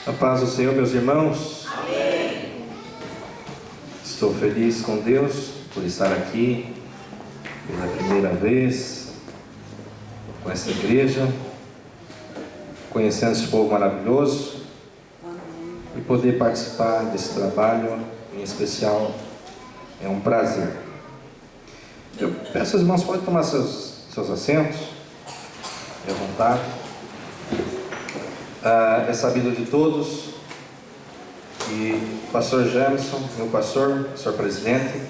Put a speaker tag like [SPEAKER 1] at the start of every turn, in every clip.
[SPEAKER 1] A paz do Senhor, meus irmãos.
[SPEAKER 2] Amém.
[SPEAKER 1] Estou feliz com Deus por estar aqui pela primeira vez com essa igreja, conhecendo esse povo maravilhoso e poder participar desse trabalho, em especial, é um prazer. Eu peço aos irmãos, podem tomar seus assentos, à vontade. É sabido de todos que o pastor Jamerson, meu pastor presidente,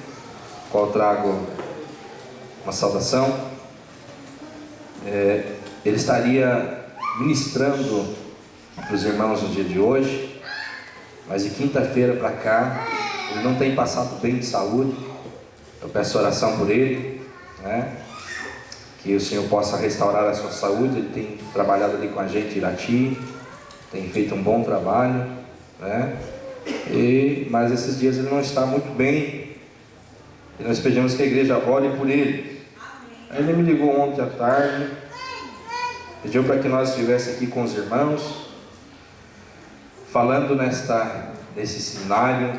[SPEAKER 1] qual trago uma saudação, ele estaria ministrando para os irmãos no dia de hoje, mas de quinta-feira para cá ele não tem passado bem de saúde. Eu peço oração por ele, né? Que o Senhor possa restaurar a sua saúde. Ele tem trabalhado ali com a gente em Irati, tem feito um bom trabalho, né? Mas esses dias ele não está muito bem, e nós pedimos que a igreja ore por ele. Aí ele me ligou ontem à tarde, pediu para que nós estivéssemos aqui com os irmãos, falando nesse seminário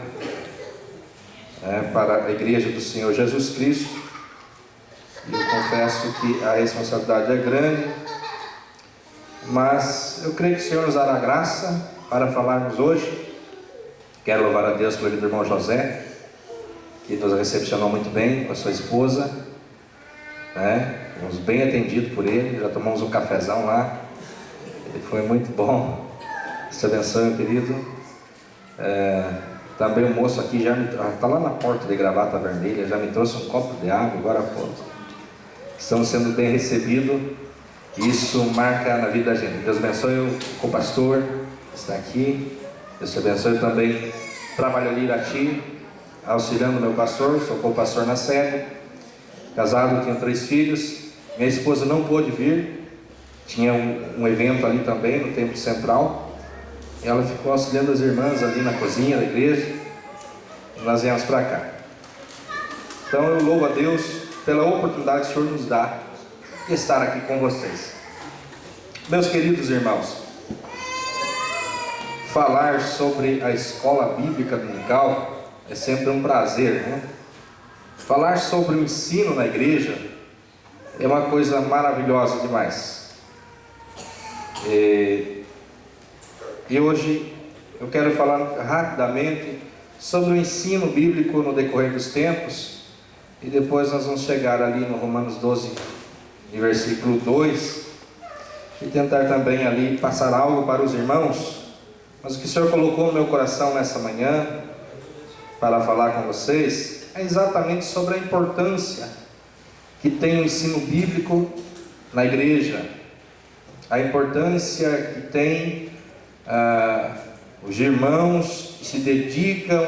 [SPEAKER 1] para a igreja do Senhor Jesus Cristo. E eu confesso que a responsabilidade é grande, mas eu creio que o Senhor nos dará graça para falarmos hoje. Quero louvar a Deus pelo vida do irmão José, que nos recepcionou muito bem com a sua esposa, né? Fomos bem atendidos por ele, já tomamos um cafezão lá, ele foi muito bom. Deus te abençoe, meu querido. Também o moço aqui já está lá na porta de gravata vermelha, já me trouxe um copo de água, agora estamos sendo bem recebidos. Isso marca na vida da gente. Deus abençoe o co-pastor que está aqui. Deus te abençoe também. Trabalho ali em Irati, auxiliando o meu pastor. Sou co-pastor na sede. Casado, tenho 3 filhos. Minha esposa não pôde vir. Tinha um evento ali também no Templo Central. E ela ficou auxiliando as irmãs ali na cozinha da igreja. E nós viemos para cá. Então eu louvo a Deus pela oportunidade que o Senhor nos dá de estar aqui com vocês. Meus queridos irmãos, falar sobre a escola bíblica dominical é sempre um prazer, né? Falar sobre o ensino na igreja é uma coisa maravilhosa demais. E hoje eu quero falar rapidamente sobre o ensino bíblico no decorrer dos tempos, e depois nós vamos chegar ali no Romanos 12, no versículo 2, e tentar também ali passar algo para os irmãos. Mas o que o Senhor colocou no meu coração nessa manhã para falar com vocês é exatamente sobre a importância que tem o ensino bíblico na igreja, a importância que tem os irmãos que se dedicam,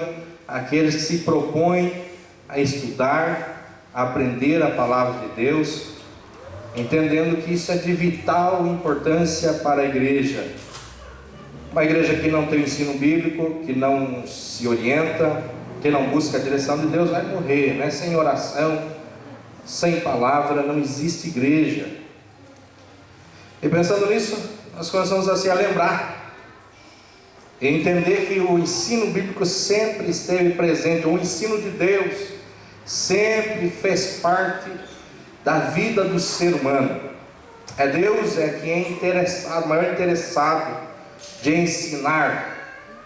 [SPEAKER 1] aqueles que se propõem a estudar, a aprender a palavra de Deus, entendendo que isso é de vital importância para a igreja. Uma igreja que não tem ensino bíblico, que não se orienta, que não busca a direção de Deus, vai morrer, né? Sem oração, sem palavra, não existe igreja. E pensando nisso, nós começamos assim a lembrar e entender que o ensino bíblico sempre esteve presente. O ensino de Deus sempre fez parte da vida do ser humano. Deus quem é interessado, maior interessado de ensinar,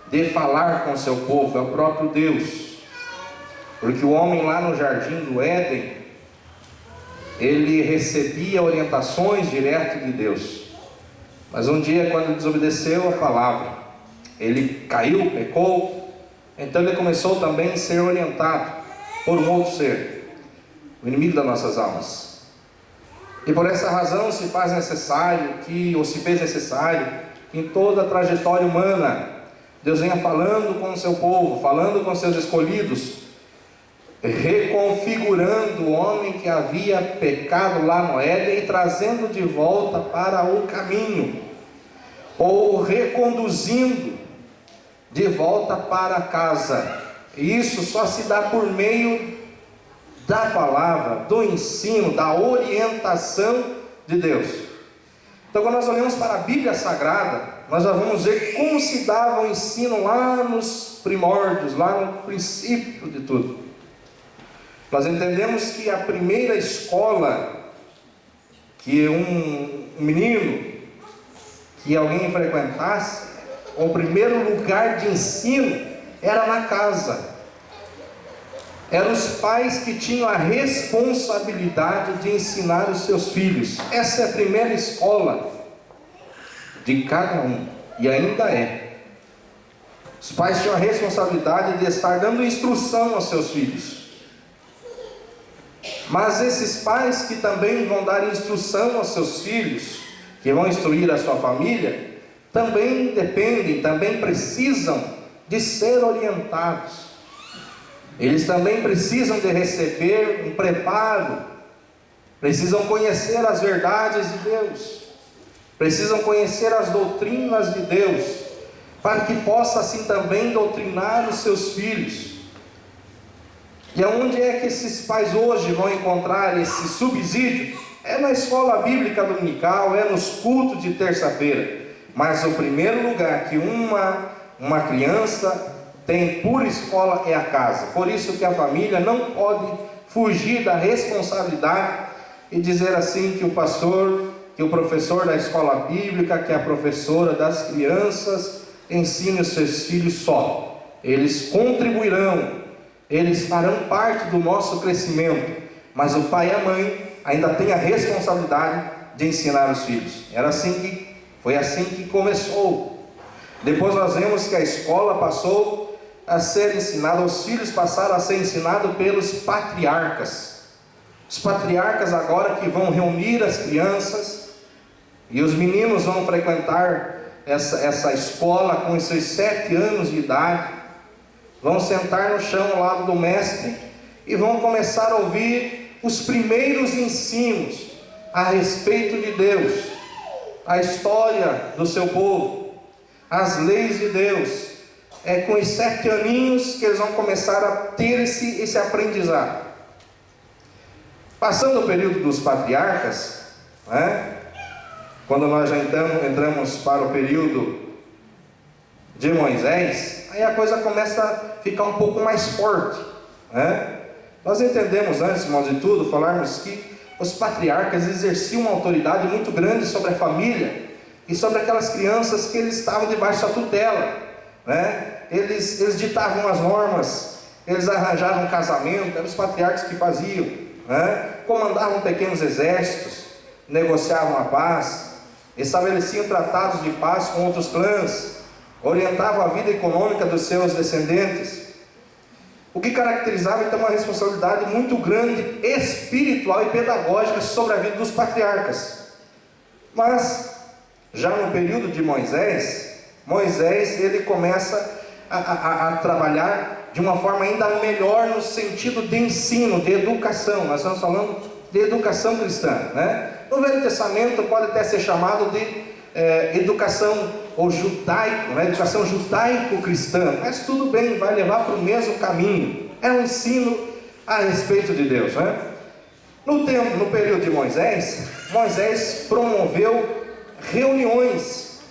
[SPEAKER 1] de falar com o seu povo, é o próprio Deus. Porque o homem lá no jardim do Éden, ele recebia orientações direto de Deus, mas um dia, quando ele desobedeceu a palavra, ele caiu, pecou, então ele começou também a ser orientado por um outro ser, o inimigo das nossas almas. E por essa razão se fez necessário que em toda a trajetória humana, Deus venha falando com o seu povo, falando com seus escolhidos, reconfigurando o homem que havia pecado lá no Éden e trazendo de volta para o caminho, ou reconduzindo de volta para casa. E isso só se dá por meio da palavra, do ensino, da orientação de Deus. Então, quando nós olhamos para a Bíblia Sagrada, nós já vamos ver como se dava o ensino lá nos primórdios, lá no princípio de tudo. Nós entendemos que a primeira escola que um menino, que alguém frequentasse, o primeiro lugar de ensino era na casa. Eram os pais que tinham a responsabilidade de ensinar os seus filhos. Essa é a primeira escola de cada um, e ainda é. Os pais tinham a responsabilidade de estar dando instrução aos seus filhos. Mas esses pais que também vão dar instrução aos seus filhos, que vão instruir a sua família, também dependem, também precisam de ser orientados. Eles também precisam de receber um preparo, precisam conhecer as verdades de Deus, precisam conhecer as doutrinas de Deus, para que possa assim também doutrinar os seus filhos. E aonde é que esses pais hoje vão encontrar esse subsídio? É na escola bíblica dominical, é nos cultos de terça-feira. Mas o primeiro lugar que uma criança tem por escola é a casa. Por isso que a família não pode fugir da responsabilidade e dizer assim que o pastor, que o professor da escola bíblica, que a professora das crianças ensine os seus filhos só. Eles contribuirão, eles farão parte do nosso crescimento, mas o pai e a mãe ainda têm a responsabilidade de ensinar os filhos. Foi assim que começou. Depois nós vemos que a escola passou a ser ensinada, os filhos passaram a ser ensinados pelos patriarcas. Os patriarcas agora que vão reunir as crianças, e os meninos vão frequentar essa escola com os seus 7 anos de idade, vão sentar no chão ao lado do mestre e vão começar a ouvir os primeiros ensinos a respeito de Deus, a história do seu povo, as leis de Deus. É com os 7 aninhos que eles vão começar a ter esse aprendizado. Passando o período dos patriarcas, né? Quando nós já entramos para o período de Moisés, aí a coisa começa a ficar um pouco mais forte, né? Nós entendemos antes, irmãos, de tudo, falarmos que os patriarcas exerciam uma autoridade muito grande sobre a família e sobre aquelas crianças que eles estavam debaixo da tutela, né? Eles ditavam as normas, eles arranjavam casamento, eram os patriarcas que faziam, né? Comandavam pequenos exércitos, negociavam a paz, estabeleciam tratados de paz com outros clãs, orientavam a vida econômica dos seus descendentes. O que caracterizava então uma responsabilidade muito grande, espiritual e pedagógica sobre a vida dos patriarcas. Mas já no período de Moisés ele começa a trabalhar de uma forma ainda melhor no sentido de ensino, de educação. Nós estamos falando de educação cristã, né? No Velho Testamento pode até ser chamado de educação ou judaico, né? Educação judaico-cristã, mas tudo bem, vai levar para o mesmo caminho. É um ensino a respeito de Deus, né? No período de Moisés promoveu reuniões,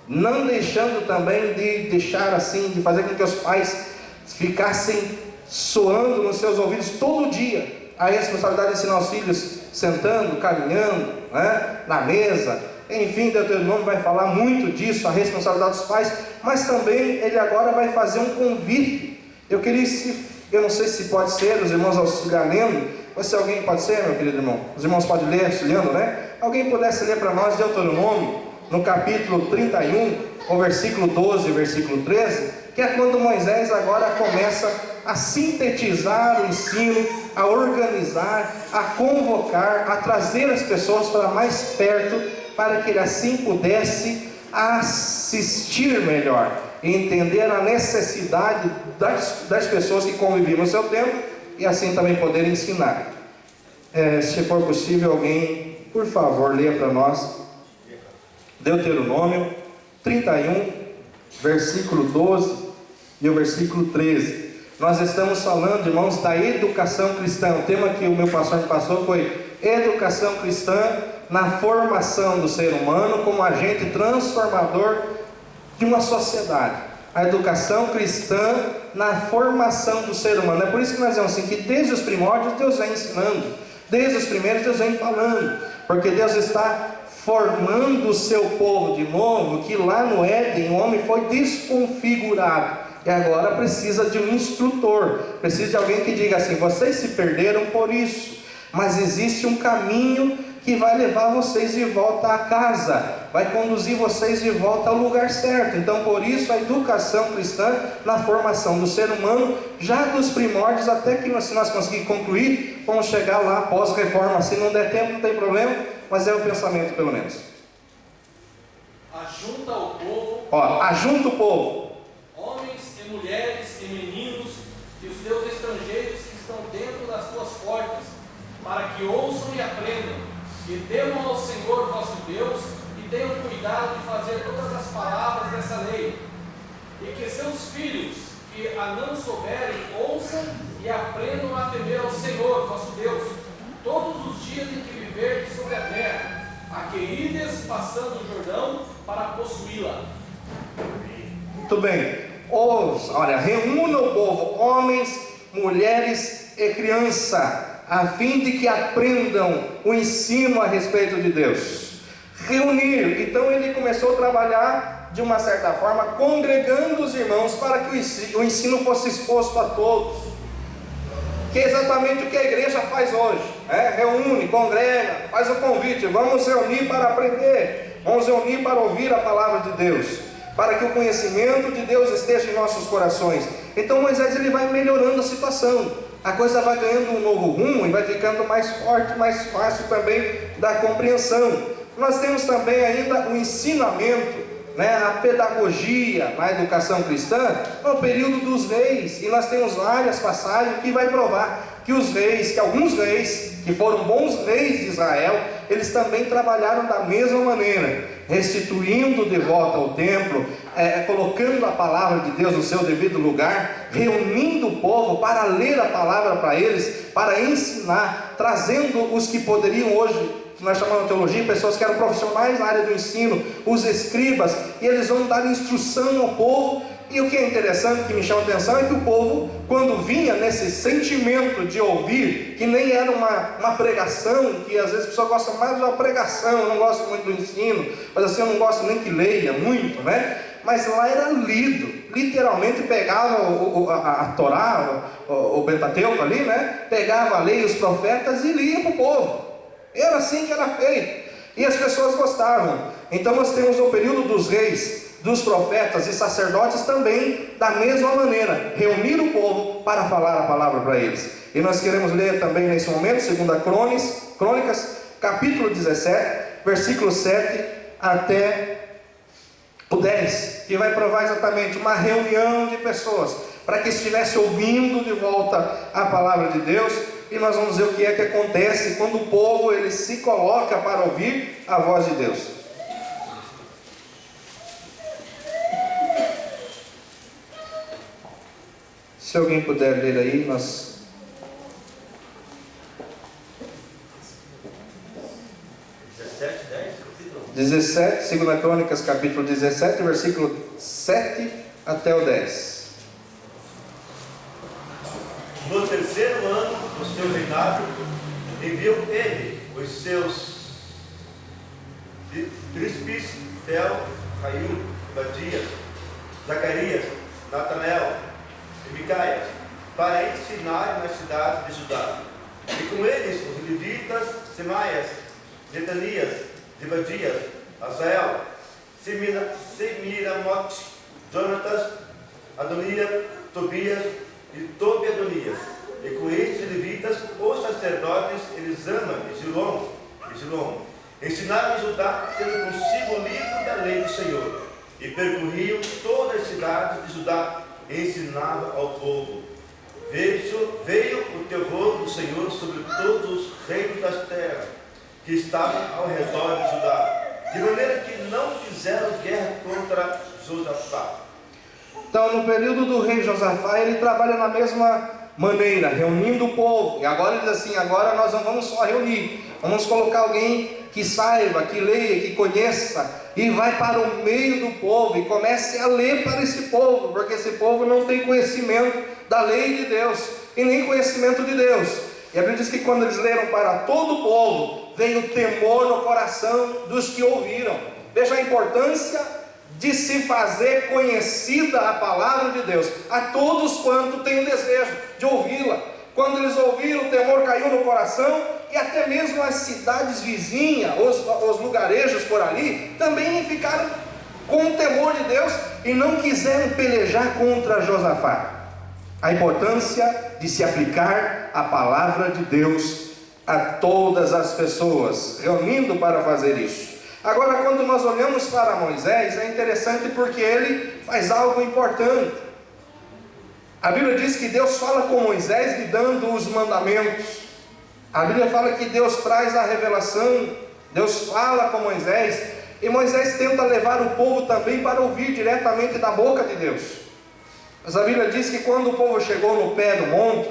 [SPEAKER 1] não deixando também de fazer com que os pais ficassem soando nos seus ouvidos todo dia a responsabilidade de ensinar os filhos sentando, caminhando, né, na mesa. Enfim, Deuteronômio vai falar muito disso, a responsabilidade dos pais, mas também ele agora vai fazer um convite. Eu não sei se pode ser, os irmãos auxiliar lendo, ou se alguém pode ser, meu querido irmão, os irmãos podem ler auxiliando, né? Alguém pudesse ler para nós Deuteronômio, no capítulo 31, o versículo 12 e versículo 13, que é quando Moisés agora começa a sintetizar o ensino, a organizar, a convocar, a trazer as pessoas para mais perto, para que ele assim pudesse assistir melhor e entender a necessidade das pessoas que conviviam no seu tempo e assim também poder ensinar. Se for possível, alguém, por favor, leia para nós Deuteronômio 31, versículo 12 e o versículo 13. Nós estamos falando, irmãos, da educação cristã. O tema que o meu pastor me passou foi educação cristã na formação do ser humano como agente transformador de uma sociedade. A educação cristã na formação do ser humano. É por isso que nós dizemos assim, que desde os primórdios Deus vem ensinando, desde os primeiros Deus vem falando, porque Deus está formando o seu povo de novo, que lá no Éden o homem foi desconfigurado, e agora precisa de um instrutor, precisa de alguém que diga assim: vocês se perderam por isso, mas existe um caminho que vai levar vocês de volta à casa, vai conduzir vocês de volta ao lugar certo. Então por isso a educação cristã na formação do ser humano, já dos primórdios, até que se nós conseguirmos concluir, vamos chegar lá pós-reforma. Se não der tempo não tem problema, mas é o pensamento pelo menos.
[SPEAKER 2] Ajunta o povo,
[SPEAKER 1] Ajunta o povo,
[SPEAKER 2] homens e mulheres e meninos, e os teus estrangeiros que estão dentro das tuas portas, para que ouçam e aprendam, e temam ao Senhor vosso Deus, e tenham cuidado de fazer todas as palavras dessa lei, e que seus filhos, que a não souberem, ouçam e aprendam a temer ao Senhor vosso Deus, todos os dias em que viverdes sobre a terra, a que ides passando o Jordão para possuí-la.
[SPEAKER 1] muito bem. Reúna o povo, homens, mulheres e criança, a fim de que aprendam o ensino a respeito de Deus. Reunir, então ele começou a trabalhar de uma certa forma, congregando os irmãos para que o ensino fosse exposto a todos, que é exatamente o que a igreja faz hoje, reúne, congrega, faz o convite: vamos reunir para aprender, vamos reunir para ouvir a palavra de Deus, para que o conhecimento de Deus esteja em nossos corações. Então Moisés ele vai melhorando a situação, a coisa vai ganhando um novo rumo e vai ficando mais forte, mais fácil também da compreensão. Nós temos também ainda o ensinamento, a pedagogia na educação cristã no período dos reis, e nós temos várias passagens que vai provar que alguns reis que foram bons reis de Israel, eles também trabalharam da mesma maneira, restituindo de volta ao templo, colocando a palavra de Deus no seu devido lugar, reunindo o povo para ler a palavra para eles, para ensinar, trazendo os que poderiam hoje, que nós chamamos de teologia, pessoas que eram profissionais na área do ensino, os escribas, e eles vão dar instrução ao povo. E o que é interessante, que me chama a atenção, é que o povo, quando vinha nesse sentimento de ouvir, que nem era uma pregação, que às vezes a pessoa gosta mais de uma pregação, eu não gosto muito do ensino, mas assim, eu não gosto nem que leia muito, mas lá era lido, literalmente pegava a Torá, o Pentateuco ali, pegava a lei, os profetas e lia para o povo. Era assim que era feito, e as pessoas gostavam. Então nós temos no período dos reis, dos profetas e sacerdotes também da mesma maneira, reunir o povo para falar a palavra para eles. E nós queremos ler também nesse momento 2 Crônicas, capítulo 17, versículo 7 até o 10, que vai provar exatamente uma reunião de pessoas, para que estivesse ouvindo de volta a palavra de Deus. E nós vamos ver o que é que acontece quando o povo ele se coloca para ouvir a voz de Deus. Se alguém puder ler aí, nós... 17, 2 Crônicas, capítulo 17, versículo 7 até o 10.
[SPEAKER 3] No terceiro ano do seu reinado, enviou ele os seus príncipes, Tel, Raiu, Badias, Zacarias, Natanael e Micaias, para ensinar nas cidades de Judá. E com eles os levitas, Semaias, Netanias, Zebadias, Asael, Semiramote, Jonatas, Adonias, Tobias e Tobi-Adonias. E com estes levitas, os sacerdotes Elisama e Gilom, ensinaram em Judá, tendo consigo o livro da lei do Senhor, e percorriam todas as cidades de Judá, e ensinava ao povo. Veio o terror do Senhor sobre todos os reinos das terras, que estavam ao redor de Judá, de maneira que não fizeram guerra contra Josafá.
[SPEAKER 1] Então, no período do rei Josafá, ele trabalha na mesma maneira, reunindo o povo. E agora ele diz assim: agora nós não vamos só reunir, vamos colocar alguém que saiba, que leia, que conheça, e vai para o meio do povo e comece a ler para esse povo, porque esse povo não tem conhecimento da lei de Deus e nem conhecimento de Deus. E a Bíblia diz que quando eles leram para todo o povo, veio temor no coração dos que ouviram. Veja a importância de se fazer conhecida a palavra de Deus a todos quanto têm o desejo de ouvi-la. Quando eles ouviram, o temor caiu no coração, e até mesmo as cidades vizinhas, os lugarejos por ali, também ficaram com o temor de Deus e não quiseram pelejar contra Josafá. A importância de se aplicar a palavra de Deus a todas as pessoas, reunindo para fazer isso. Agora, quando nós olhamos para Moisés, é interessante porque ele faz algo importante. A Bíblia diz que Deus fala com Moisés lhe dando os mandamentos. A Bíblia fala que Deus traz a revelação, Deus fala com Moisés, e Moisés tenta levar o povo também para ouvir diretamente da boca de Deus. Mas a Bíblia diz que quando o povo chegou no pé do monte,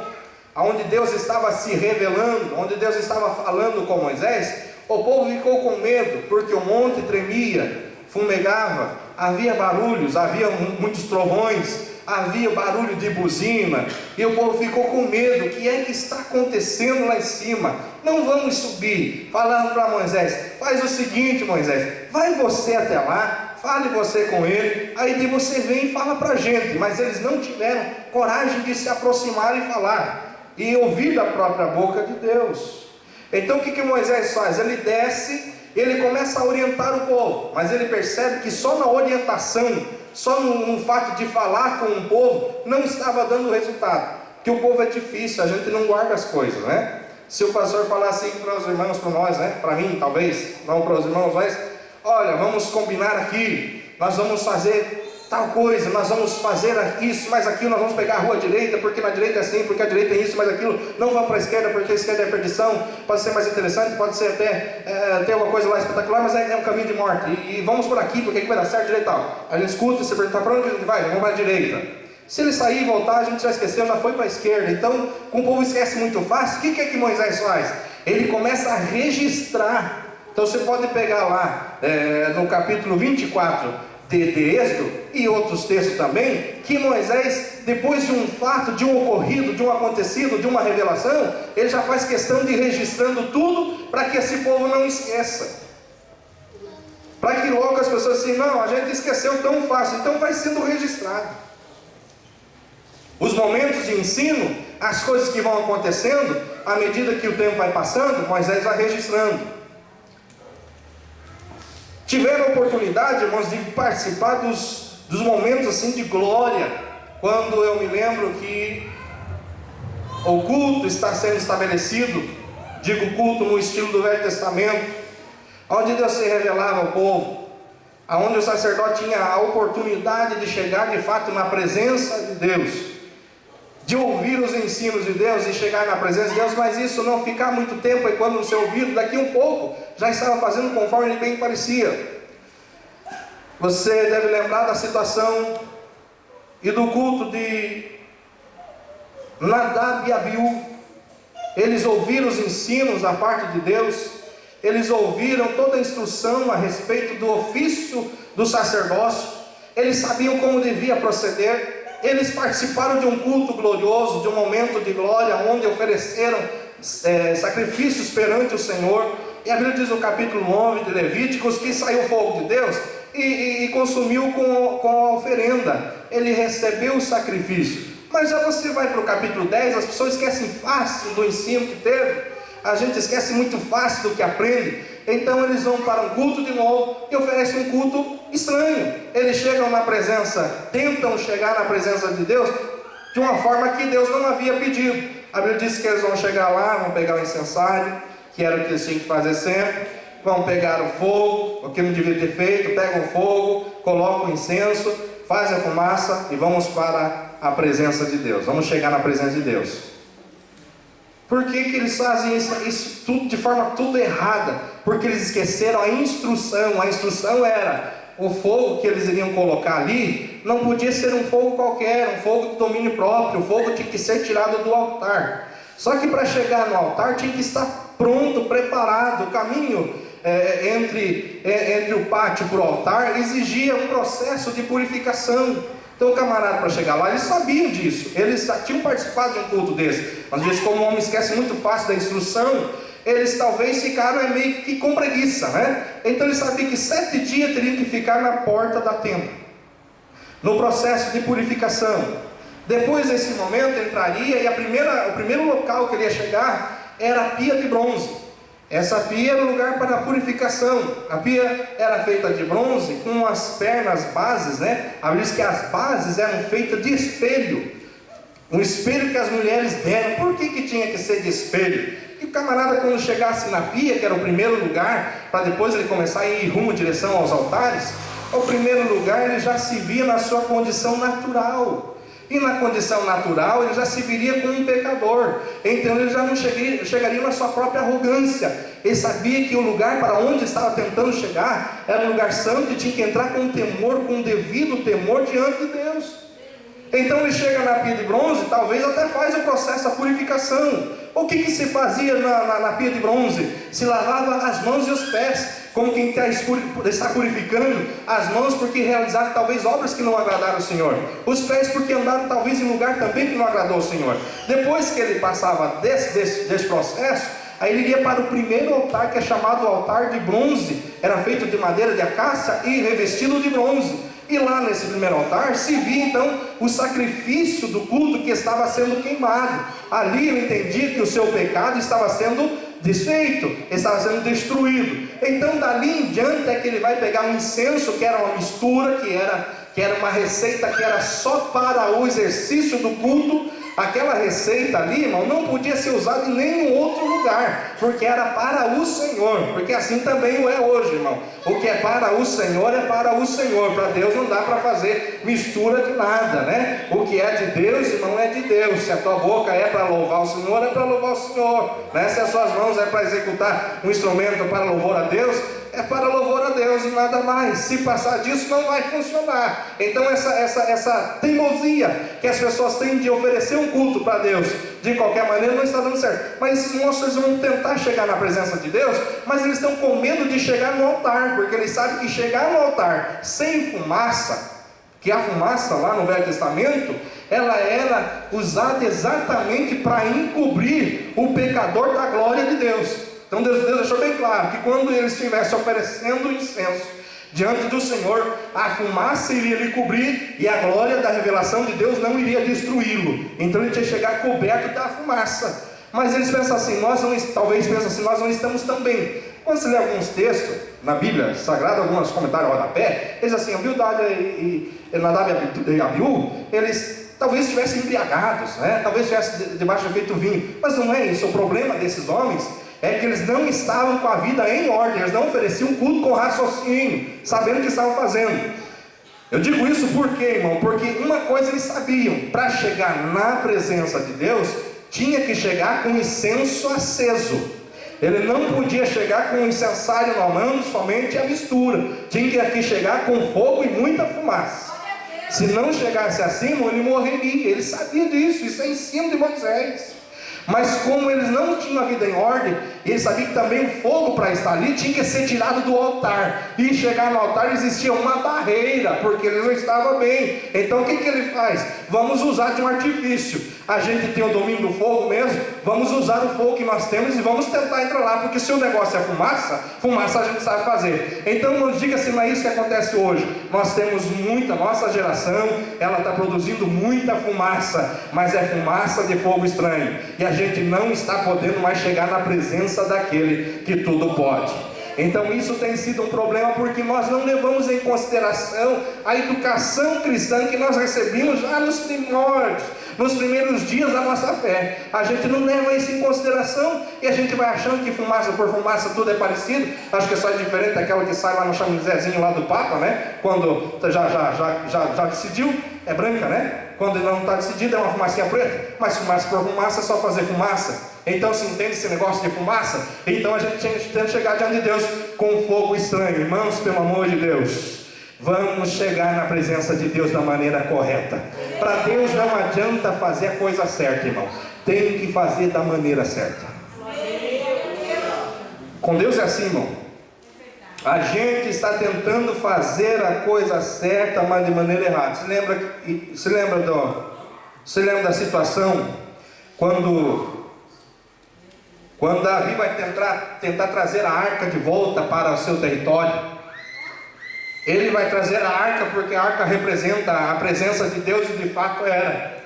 [SPEAKER 1] onde Deus estava se revelando, onde Deus estava falando com Moisés, o povo ficou com medo, porque o monte tremia, fumegava, havia barulhos, havia muitos trovões, havia barulho de buzina, e o povo ficou com medo. O que é que está acontecendo lá em cima? Não vamos subir. Falaram para Moisés: faz o seguinte, Moisés, vai você até lá, fale você com ele, aí você vem e fala para a gente. Mas eles não tiveram coragem de se aproximar e falar, e ouvir da própria boca de Deus. Então o que Moisés faz? Ele desce, ele começa a orientar o povo, mas ele percebe que só na orientação, só no fato de falar com o povo, não estava dando resultado. Porque o povo é difícil, a gente não guarda as coisas, né? Se o pastor falar assim para os irmãos, para nós, né? Para mim talvez, não para os irmãos, mas olha, vamos combinar aqui, nós vamos fazer tal coisa, nós vamos fazer isso, mas aquilo, nós vamos pegar a rua direita, porque na direita é assim, porque a direita é isso, mas aquilo, não vamos para a esquerda, porque a esquerda é perdição, pode ser mais interessante, pode ser até ter alguma coisa lá espetacular, mas é um caminho de morte, e vamos por aqui, porque aqui vai dar certo, direito e tal. A gente escuta, se perguntar para onde a gente vai, vamos para a direita. Se ele sair e voltar, a gente já esqueceu, já foi para a esquerda. Então, como o povo esquece muito fácil, o que é que Moisés faz? Ele começa a registrar. Então você pode pegar lá no capítulo 24 de Êxodo, e outros textos também, que Moisés, depois de um fato, de um ocorrido, de um acontecido, de uma revelação, ele já faz questão de ir registrando tudo, para que esse povo não esqueça, para que logo as pessoas assim, não, a gente esqueceu tão fácil. Então vai sendo registrado os momentos de ensino, as coisas que vão acontecendo, à medida que o tempo vai passando, Moisés vai registrando. Tiveram a oportunidade, irmãos, de participar dos momentos assim de glória, quando eu me lembro que o culto está sendo estabelecido, digo culto no estilo do Velho Testamento, onde Deus se revelava ao povo, onde o sacerdote tinha a oportunidade de chegar de fato na presença de Deus, de ouvir os ensinos de Deus e chegar na presença de Deus, mas isso não ficar muito tempo, e quando no seu ouvido, daqui um pouco, já estava fazendo conforme ele bem parecia. Você deve lembrar da situação e do culto de Nadab e Abiú. Eles ouviram os ensinos da parte de Deus, eles ouviram toda a instrução a respeito do ofício do sacerdócio, eles sabiam como devia proceder. Eles participaram de um culto glorioso, de um momento de glória, onde ofereceram sacrifícios perante o Senhor. E a Bíblia diz no capítulo 9 de Levíticos que saiu o fogo de Deus e consumiu com a oferenda. Ele recebeu o sacrifício. Mas já você vai para o capítulo 10, as pessoas esquecem fácil do ensino que teve. A gente esquece muito fácil do que aprende. Então eles vão para um culto de novo e oferecem um culto estranho. Eles chegam na presença, tentam chegar na presença de Deus de uma forma que Deus não havia pedido. A Bíblia diz que eles vão chegar lá, vão pegar o incensário, que era o que eles tinham que fazer sempre, vão pegar o fogo, o que não devia ter feito, pegam o fogo, colocam o incenso, fazem a fumaça e vamos para a presença de Deus. Vamos chegar na presença de Deus. Por que eles fazem isso tudo de forma tudo errada? Porque eles esqueceram a instrução. A instrução era, o fogo que eles iriam colocar ali, não podia ser um fogo qualquer, um fogo de domínio próprio. O fogo tinha que ser tirado do altar. Só que para chegar no altar tinha que estar pronto, preparado. O caminho entre o pátio para o altar, exigia um processo de purificação. Então o camarada, para chegar lá, eles sabiam disso, eles tinham participado de um culto desse. Às vezes, como o homem esquece muito fácil da instrução, eles talvez ficaram meio que com preguiça, né? Então eles sabiam que 7 dias teriam que ficar na porta da tenda, no processo de purificação. Depois desse momento entraria, e o primeiro local que ele ia chegar era a pia de bronze. Essa pia era o lugar para a purificação. A pia era feita de bronze, com as pernas bases, né? A Bíblia diz que as bases eram feitas de espelho. Um espelho que as mulheres deram. Por que tinha que ser de espelho? Porque o camarada, quando chegasse na pia, que era o primeiro lugar, para depois ele começar a ir rumo em direção aos altares, o primeiro lugar ele já se via na sua condição natural. E na condição natural ele já se viria como um pecador. Então ele já não chegaria na sua própria arrogância. Ele sabia que o lugar para onde estava tentando chegar era um lugar santo e tinha que entrar com temor, com devido temor diante de Deus. Então ele chega na pia de bronze, talvez até faz o processo da purificação. O que se fazia na pia de bronze? Se lavava as mãos e os pés, como quem está purificando as mãos porque realizaram talvez obras que não agradaram ao Senhor, os pés porque andaram talvez em lugar também que não agradou ao Senhor. Depois que ele passava desse processo, aí ele iria para o primeiro altar, que é chamado altar de bronze. Era feito de madeira de acácia e revestido de bronze. E lá nesse primeiro altar se via então o sacrifício do culto que estava sendo queimado. Ali ele entendia que o seu pecado estava sendo desfeito, estava sendo destruído. Então dali em diante é que ele vai pegar um incenso, que era uma mistura, que era uma receita que era só para o exercício do culto. Aquela receita ali, irmão, não podia ser usada em nenhum outro lugar, porque era para o Senhor, porque assim também o é hoje, irmão. O que é para o Senhor é para o Senhor. Para Deus não dá para fazer mistura de nada, né? O que é de Deus, irmão, é de Deus. Se a tua boca é para louvar o Senhor, é para louvar o Senhor, né? Se as suas mãos é para executar um instrumento para louvor a Deus, é para louvor a Deus e nada mais. Se passar disso, não vai funcionar. Então essa teimosia que as pessoas têm de oferecer um culto para Deus de qualquer maneira não está dando certo. Mas esses moços vão tentar chegar na presença de Deus, mas eles estão com medo de chegar no altar, porque eles sabem que chegar no altar sem fumaça, que a fumaça lá no Velho Testamento, ela era usada exatamente para encobrir o pecador da glória de Deus. Então Deus deixou bem claro que quando ele estivesse oferecendo incenso diante do Senhor, a fumaça iria lhe cobrir e a glória da revelação de Deus não iria destruí-lo. Então ele tinha que chegar coberto da fumaça. Mas eles pensam assim, talvez pensam assim, nós não estamos tão bem. Quando você lê alguns textos na Bíblia Sagrada, alguns comentários ao rodapé, eles assim, Abildad Nadab e Abiú, eles talvez estivessem embriagados, né? Talvez estivessem debaixo do efeito vinho, mas não é isso. O problema desses homens é que eles não estavam com a vida em ordem, eles não ofereciam culto com raciocínio, sabendo o que estavam fazendo. Eu digo isso por quê, irmão? Porque uma coisa eles sabiam: para chegar na presença de Deus, tinha que chegar com incenso aceso. Ele não podia chegar com um incensário na mão, somente a mistura. Tinha que chegar com fogo e muita fumaça. Se não chegasse assim, irmão, ele morreria. Ele sabia disso, isso é ensino de Moisés. Mas como eles não tinham a vida em ordem, eles sabiam que também o fogo para estar ali tinha que ser tirado do altar. E chegar no altar existia uma barreira, porque eles não estavam bem. Então o que ele faz? Vamos usar de um artifício. A gente tem o domínio do fogo mesmo, vamos usar o fogo que nós temos e vamos tentar entrar lá, porque se o negócio é fumaça a gente sabe fazer. Então não diga se não é isso que acontece hoje. Nós temos nossa geração, ela está produzindo muita fumaça, mas é fumaça de fogo estranho. E a gente não está podendo mais chegar na presença daquele que tudo pode. Então isso tem sido um problema, porque nós não levamos em consideração a educação cristã que nós recebemos já nos primórdios, nos primeiros dias da nossa fé. A gente não leva isso em consideração e a gente vai achando que fumaça por fumaça tudo é parecido. Acho que só é diferente daquela que sai lá no chamisézinho lá do Papa, né? Quando já decidiu, é branca, né? Quando não está decidido é uma fumacinha preta. Mas fumaça por fumaça é só fazer fumaça. Então se entende esse negócio de fumaça? Então a gente tem que chegar diante de Deus com fogo estranho. Irmãos, pelo amor de Deus, vamos chegar na presença de Deus da maneira correta. Para Deus não adianta fazer a coisa certa, irmão. Tem que fazer da maneira certa. Com Deus é assim, irmão. A gente está tentando fazer a coisa certa, mas de maneira errada. Se lembra da situação quando Davi vai tentar trazer a arca de volta para o seu território? Ele vai trazer a arca porque a arca representa a presença de Deus, e de fato era.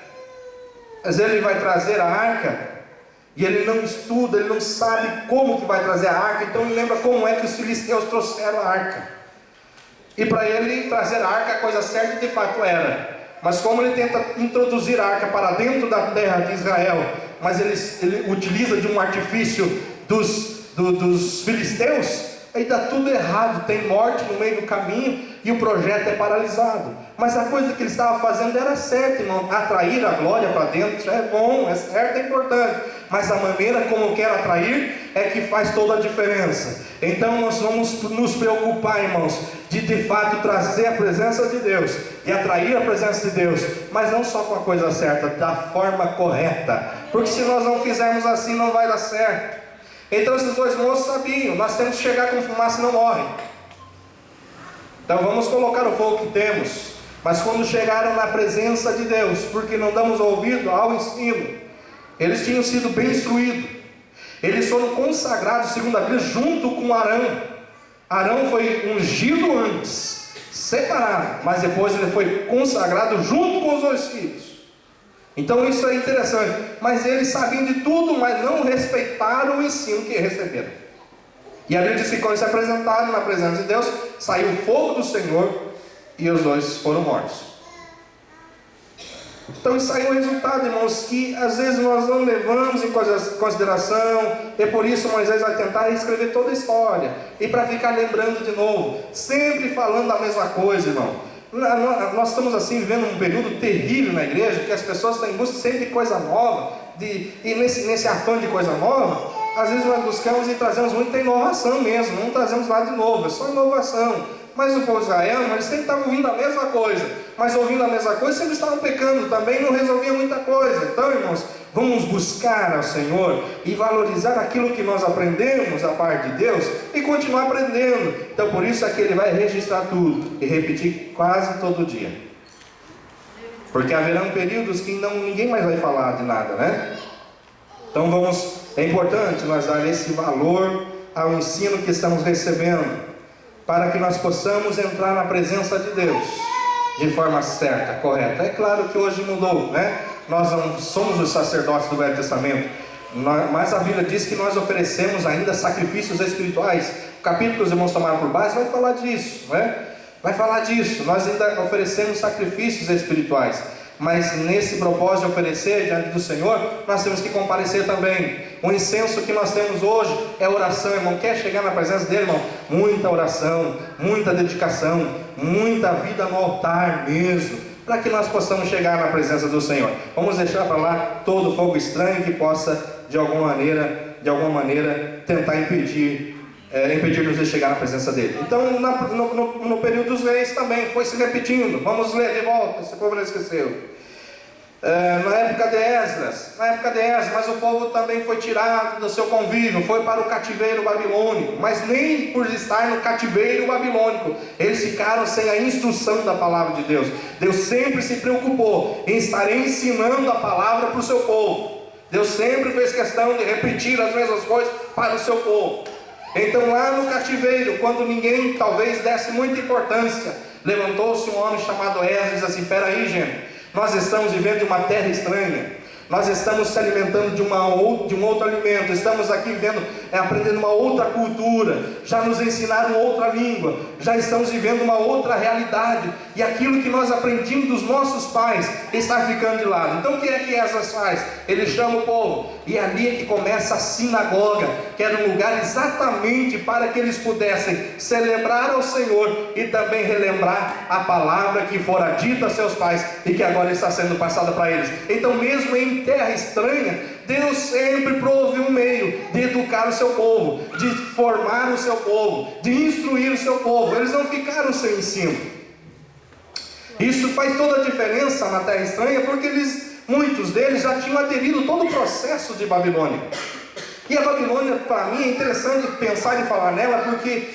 [SPEAKER 1] Mas ele vai trazer a arca e ele não estuda, ele não sabe como que vai trazer a arca. Então ele lembra como é que os filisteus trouxeram a arca. E para ele trazer a arca, a coisa certa de fato era. Mas como ele tenta introduzir a arca para dentro da terra de Israel, mas ele utiliza de um artifício dos filisteus, aí dá tudo errado, tem morte no meio do caminho e o projeto é paralisado. Mas a coisa que ele estava fazendo era certa, irmão. Atrair a glória para dentro é bom, é certo, é importante, mas a maneira como quer atrair é que faz toda a diferença. Então nós vamos nos preocupar, irmãos, de fato trazer a presença de Deus e atrair a presença de Deus, mas não só com a coisa certa, da forma correta, porque se nós não fizermos assim não vai dar certo. Então esses dois moços sabiam, nós temos que chegar com fumaça e não morre. Então vamos colocar o fogo que temos. Mas quando chegaram na presença de Deus, porque não damos ouvido ao ensino, eles tinham sido bem instruídos. Eles foram consagrados, segundo a Bíblia, junto com Arão. Arão foi ungido antes, separado, mas depois ele foi consagrado junto com os dois filhos. Então isso é interessante. Mas eles sabiam de tudo, mas não respeitaram o ensino que receberam. E a Bíblia diz que quando se apresentaram na presença de Deus, saiu o fogo do Senhor e os dois foram mortos. Então isso aí é um resultado, irmãos, que às vezes nós não levamos em consideração. E por isso Moisés vai tentar reescrever toda a história, e para ficar lembrando de novo, sempre falando a mesma coisa, irmão. Nós estamos assim vivendo um período terrível na igreja, que as pessoas estão em busca sempre de coisa nova, e nesse afã de coisa nova, às vezes nós buscamos e trazemos muita inovação mesmo, não trazemos nada de novo, é só inovação. Mas o povo de Israel, eles sempre estavam ouvindo a mesma coisa, mas ouvindo a mesma coisa sempre estavam pecando também, não resolvia muita coisa. Então, irmãos, vamos buscar ao Senhor e valorizar aquilo que nós aprendemos da parte de Deus e continuar aprendendo. Então por isso é que ele vai registrar tudo e repetir quase todo dia, porque haverão períodos que ninguém mais vai falar de nada, né? Então é importante nós dar esse valor ao ensino que estamos recebendo, para que nós possamos entrar na presença de Deus de forma certa, correta. É claro que hoje mudou, né? Nós não somos os sacerdotes do Velho Testamento, mas a Bíblia diz que nós oferecemos ainda sacrifícios espirituais. O capítulo que os irmãos tomaram por base vai falar disso, né? Vai falar disso. Nós ainda oferecemos sacrifícios espirituais, mas nesse propósito de oferecer diante do Senhor, nós temos que comparecer também. O incenso que nós temos hoje é oração, irmão. Quer chegar na presença dele, irmão? Muita oração, muita dedicação, muita vida no altar mesmo, para que nós possamos chegar na presença do Senhor. Vamos deixar para lá todo fogo estranho que possa de alguma maneira tentar impedir-nos de chegar na presença dele. Então no período dos reis também foi se repetindo. Vamos ler de volta, se o povo não esqueceu. Na época de Esdras, mas o povo também foi tirado do seu convívio, foi para o cativeiro babilônico. Mas nem por estar no cativeiro babilônico, eles ficaram sem a instrução da palavra de Deus. Deus sempre se preocupou em estar ensinando a palavra para o seu povo. Deus sempre fez questão de repetir as mesmas coisas para o seu povo. Então lá no cativeiro, quando ninguém talvez desse muita importância, levantou-se um homem chamado Esdras e disse assim: espera aí, gente, nós estamos vivendo em uma terra estranha, nós estamos se alimentando de um outro alimento, estamos aqui vivendo, aprendendo uma outra cultura, já nos ensinaram outra língua, já estamos vivendo uma outra realidade, e aquilo que nós aprendemos dos nossos pais está ficando de lado. Então o que é que Esdras faz? Ele chama o povo, e ali é que começa a sinagoga, que era um lugar exatamente para que eles pudessem celebrar ao Senhor e também relembrar a palavra que fora dita a seus pais e que agora está sendo passada para eles. Então mesmo em terra estranha, Deus sempre proveu um meio de educar o seu povo, de formar o seu povo, de instruir o seu povo. Eles não ficaram sem ensino. Isso faz toda a diferença na terra estranha, porque muitos deles já tinham aderido todo o processo de Babilônia. E a Babilônia, para mim, é interessante pensar e falar nela, porque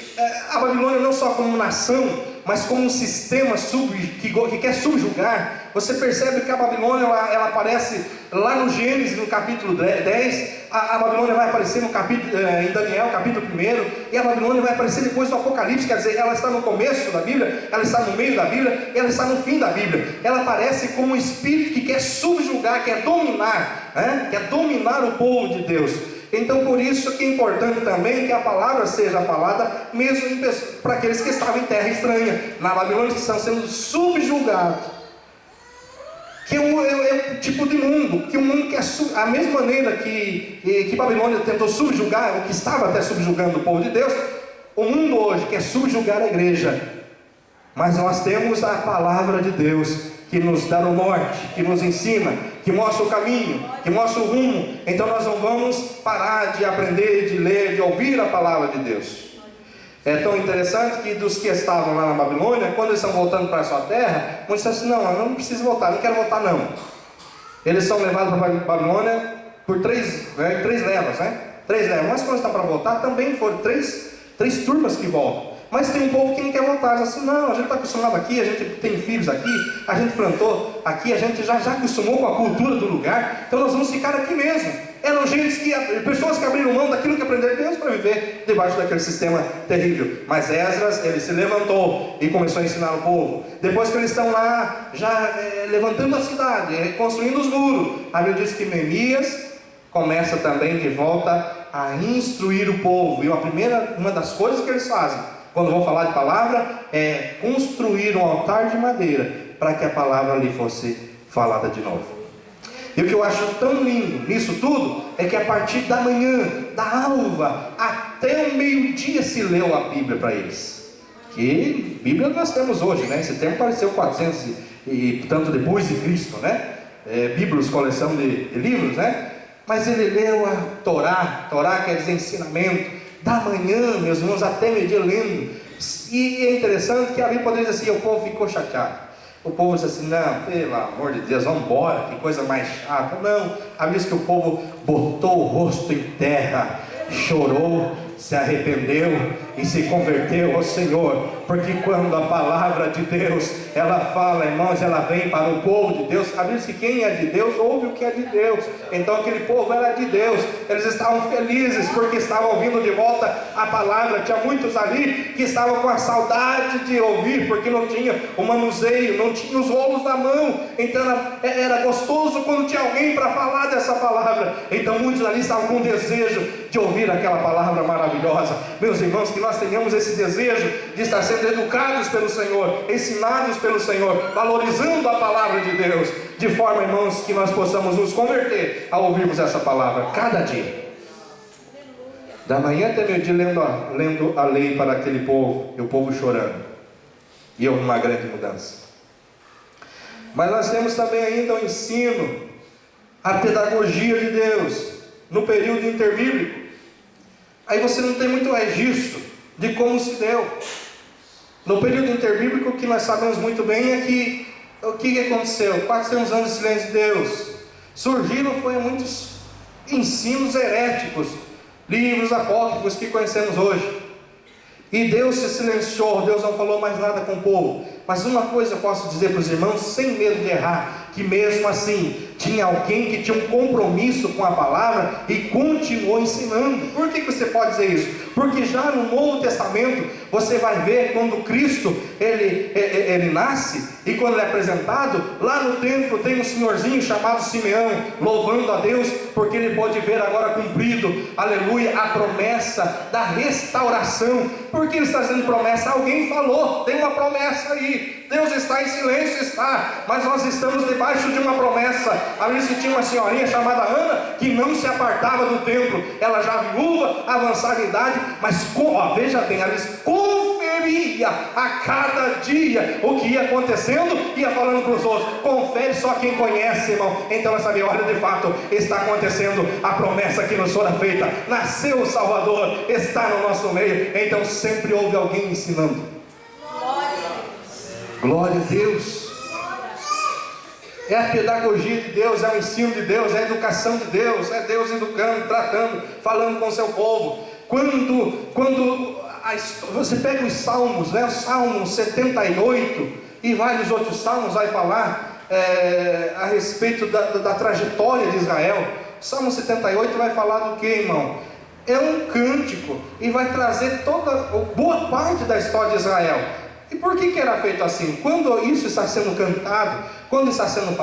[SPEAKER 1] a Babilônia não só como nação, mas como um sistema que quer subjugar. Você percebe que a Babilônia, ela aparece lá no Gênesis, no capítulo 10, a Babilônia vai aparecer em Daniel, capítulo 1, e a Babilônia vai aparecer depois do Apocalipse, quer dizer, ela está no começo da Bíblia, ela está no meio da Bíblia, e ela está no fim da Bíblia. Ela aparece como um espírito que quer subjugar, quer dominar o povo de Deus. Então por isso que é importante também que a palavra seja falada mesmo para aqueles que estavam em terra estranha, na Babilônia, que estão sendo subjugados. Que é um tipo de mundo, que o mundo quer, a mesma maneira que Babilônia tentou subjugar, o que estava até subjugando o povo de Deus, o mundo hoje quer subjugar a igreja. Mas nós temos a palavra de Deus, que nos dá o norte, que nos ensina, que mostra o caminho, que mostra o rumo. Então nós não vamos parar de aprender, de ler, de ouvir a palavra de Deus. É tão interessante que dos que estavam lá na Babilônia, quando eles estão voltando para a sua terra, muitos disseram assim: não, eu não preciso voltar, não quero voltar não. Eles são levados para a Babilônia por três levas, né? 3 levas. Mas quando estão para voltar, também foram três turmas que voltam. Mas tem um povo que não quer voltar, diz assim: não, a gente está acostumado aqui, a gente tem filhos aqui, a gente plantou aqui, a gente já acostumou com a cultura do lugar, então nós vamos ficar aqui mesmo. Eram pessoas que abriram mão daquilo que aprenderam de Deus para viver debaixo daquele sistema terrível. Mas Esdras, ele se levantou e começou a ensinar o povo. Depois que eles estão lá, já levantando a cidade, reconstruindo os muros, a Bíblia diz que Neemias começa também de volta a instruir o povo. E uma das coisas que eles fazem, quando vão falar de palavra, é construir um altar de madeira, para que a palavra ali fosse falada de novo. E o que eu acho tão lindo nisso tudo, é que a partir da manhã, da alva, até o meio-dia se leu a Bíblia para eles. Que Bíblia nós temos hoje, né? Esse termo apareceu 400 e tanto depois de Cristo, né? Bíblios, coleção de livros, né? Mas ele leu a Torá quer dizer ensinamento, da manhã, meus irmãos, até meio-dia lendo. E é interessante que a Bíblia poderia dizer assim: o povo ficou chateado. O povo disse assim: não, pelo amor de Deus, vamos embora, que coisa mais chata. Não, a Bíblia diz que o povo botou o rosto em terra, chorou, se arrependeu e se converteu ao Senhor. Porque quando a palavra de Deus, ela fala, irmãos, ela vem para o povo de Deus. A Bíblia diz que quem é de Deus, ouve o que é de Deus. Então aquele povo era de Deus. Eles estavam felizes porque estavam ouvindo de volta a palavra. Tinha muitos ali que estavam com a saudade de ouvir, porque não tinha o manuseio, não tinha os rolos na mão. Então era gostoso quando tinha alguém para falar dessa palavra. Então muitos ali estavam com desejo de ouvir aquela palavra maravilhosa. Meus irmãos, que nós tenhamos esse desejo de estar sendo educados pelo Senhor, ensinados pelo Senhor, valorizando a palavra de Deus, de forma, irmãos, que nós possamos nos converter ao ouvirmos essa palavra cada dia. Da manhã até meio-dia lendo a lei para aquele povo, e o povo chorando. E houve uma grande mudança. Mas nós temos também ainda o ensino, a pedagogia de Deus, no período interbíblico. Aí você não tem muito registro de como se deu. No período interbíblico, o que nós sabemos muito bem é que o que aconteceu? 400 anos de silêncio de Deus. Surgiram muitos ensinos heréticos, livros apócrifos que conhecemos hoje. E Deus se silenciou, Deus não falou mais nada com o povo. Mas uma coisa eu posso dizer para os irmãos, sem medo de errar, que mesmo assim, tinha alguém que tinha um compromisso com a palavra e continuou ensinando. Por que você pode dizer isso? Porque já no Novo Testamento, você vai ver quando Cristo, ele nasce, e quando ele é apresentado, lá no templo tem um senhorzinho chamado Simeão, louvando a Deus, porque ele pode ver agora cumprido, aleluia, a promessa da restauração. Por que ele está dizendo promessa? Alguém falou, tem uma promessa aí. Deus está em silêncio, está, mas nós estamos debaixo de uma promessa. A Bíblia diz que tinha uma senhorinha chamada Ana, que não se apartava do templo, ela já viúva, avançada em idade, mas veja bem, ela conferia a cada dia o que ia acontecendo, ia falando para os outros. Confere só quem conhece, irmão. Então ela sabia, olha, de fato está acontecendo a promessa que nos fora feita, nasceu o Salvador, está no nosso meio. Então sempre houve alguém ensinando. Glória a Deus. É a pedagogia de Deus, é o ensino de Deus, é a educação de Deus, é Deus educando, tratando, falando com o seu povo. Você pega os salmos, né? O Salmo 78 e vários outros salmos vai falar a respeito da trajetória de Israel. O Salmo 78 vai falar do que, irmão? É um cântico e vai trazer boa parte da história de Israel. E por que era feito assim? Quando isso está sendo cantado, quando está sendo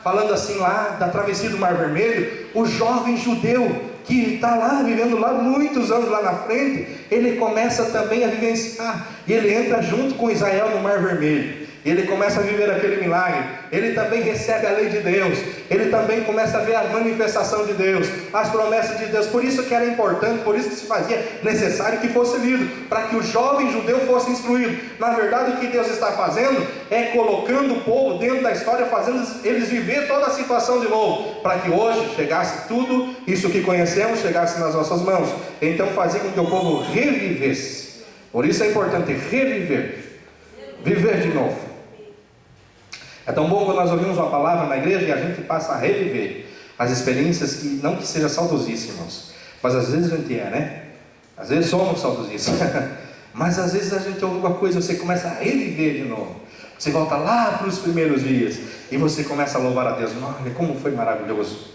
[SPEAKER 1] falando assim lá da travessia do Mar Vermelho, o jovem judeu que está lá, vivendo lá muitos anos lá na frente, ele começa também a vivenciar, e ele entra junto com Israel no Mar Vermelho. Ele começa a viver aquele milagre, ele também recebe a lei de Deus, ele também começa a ver a manifestação de Deus, as promessas de Deus. Por isso que era importante, por isso que se fazia necessário que fosse lido, para que o jovem judeu fosse instruído. Na verdade, o que Deus está fazendo é colocando o povo dentro da história, fazendo eles viver toda a situação de novo, para que hoje chegasse tudo isso que conhecemos, chegasse nas nossas mãos. Então fazia com que o povo revivesse. Por isso é importante reviver, viver de novo. É tão bom quando nós ouvimos uma palavra na igreja e a gente passa a reviver as experiências, que não que seja saudosíssimas, mas às vezes a gente né? Às vezes somos saudosíssimos, mas às vezes a gente ouve uma coisa e você começa a reviver de novo. Você volta lá para os primeiros dias e você começa a louvar a Deus. Olha como foi maravilhoso.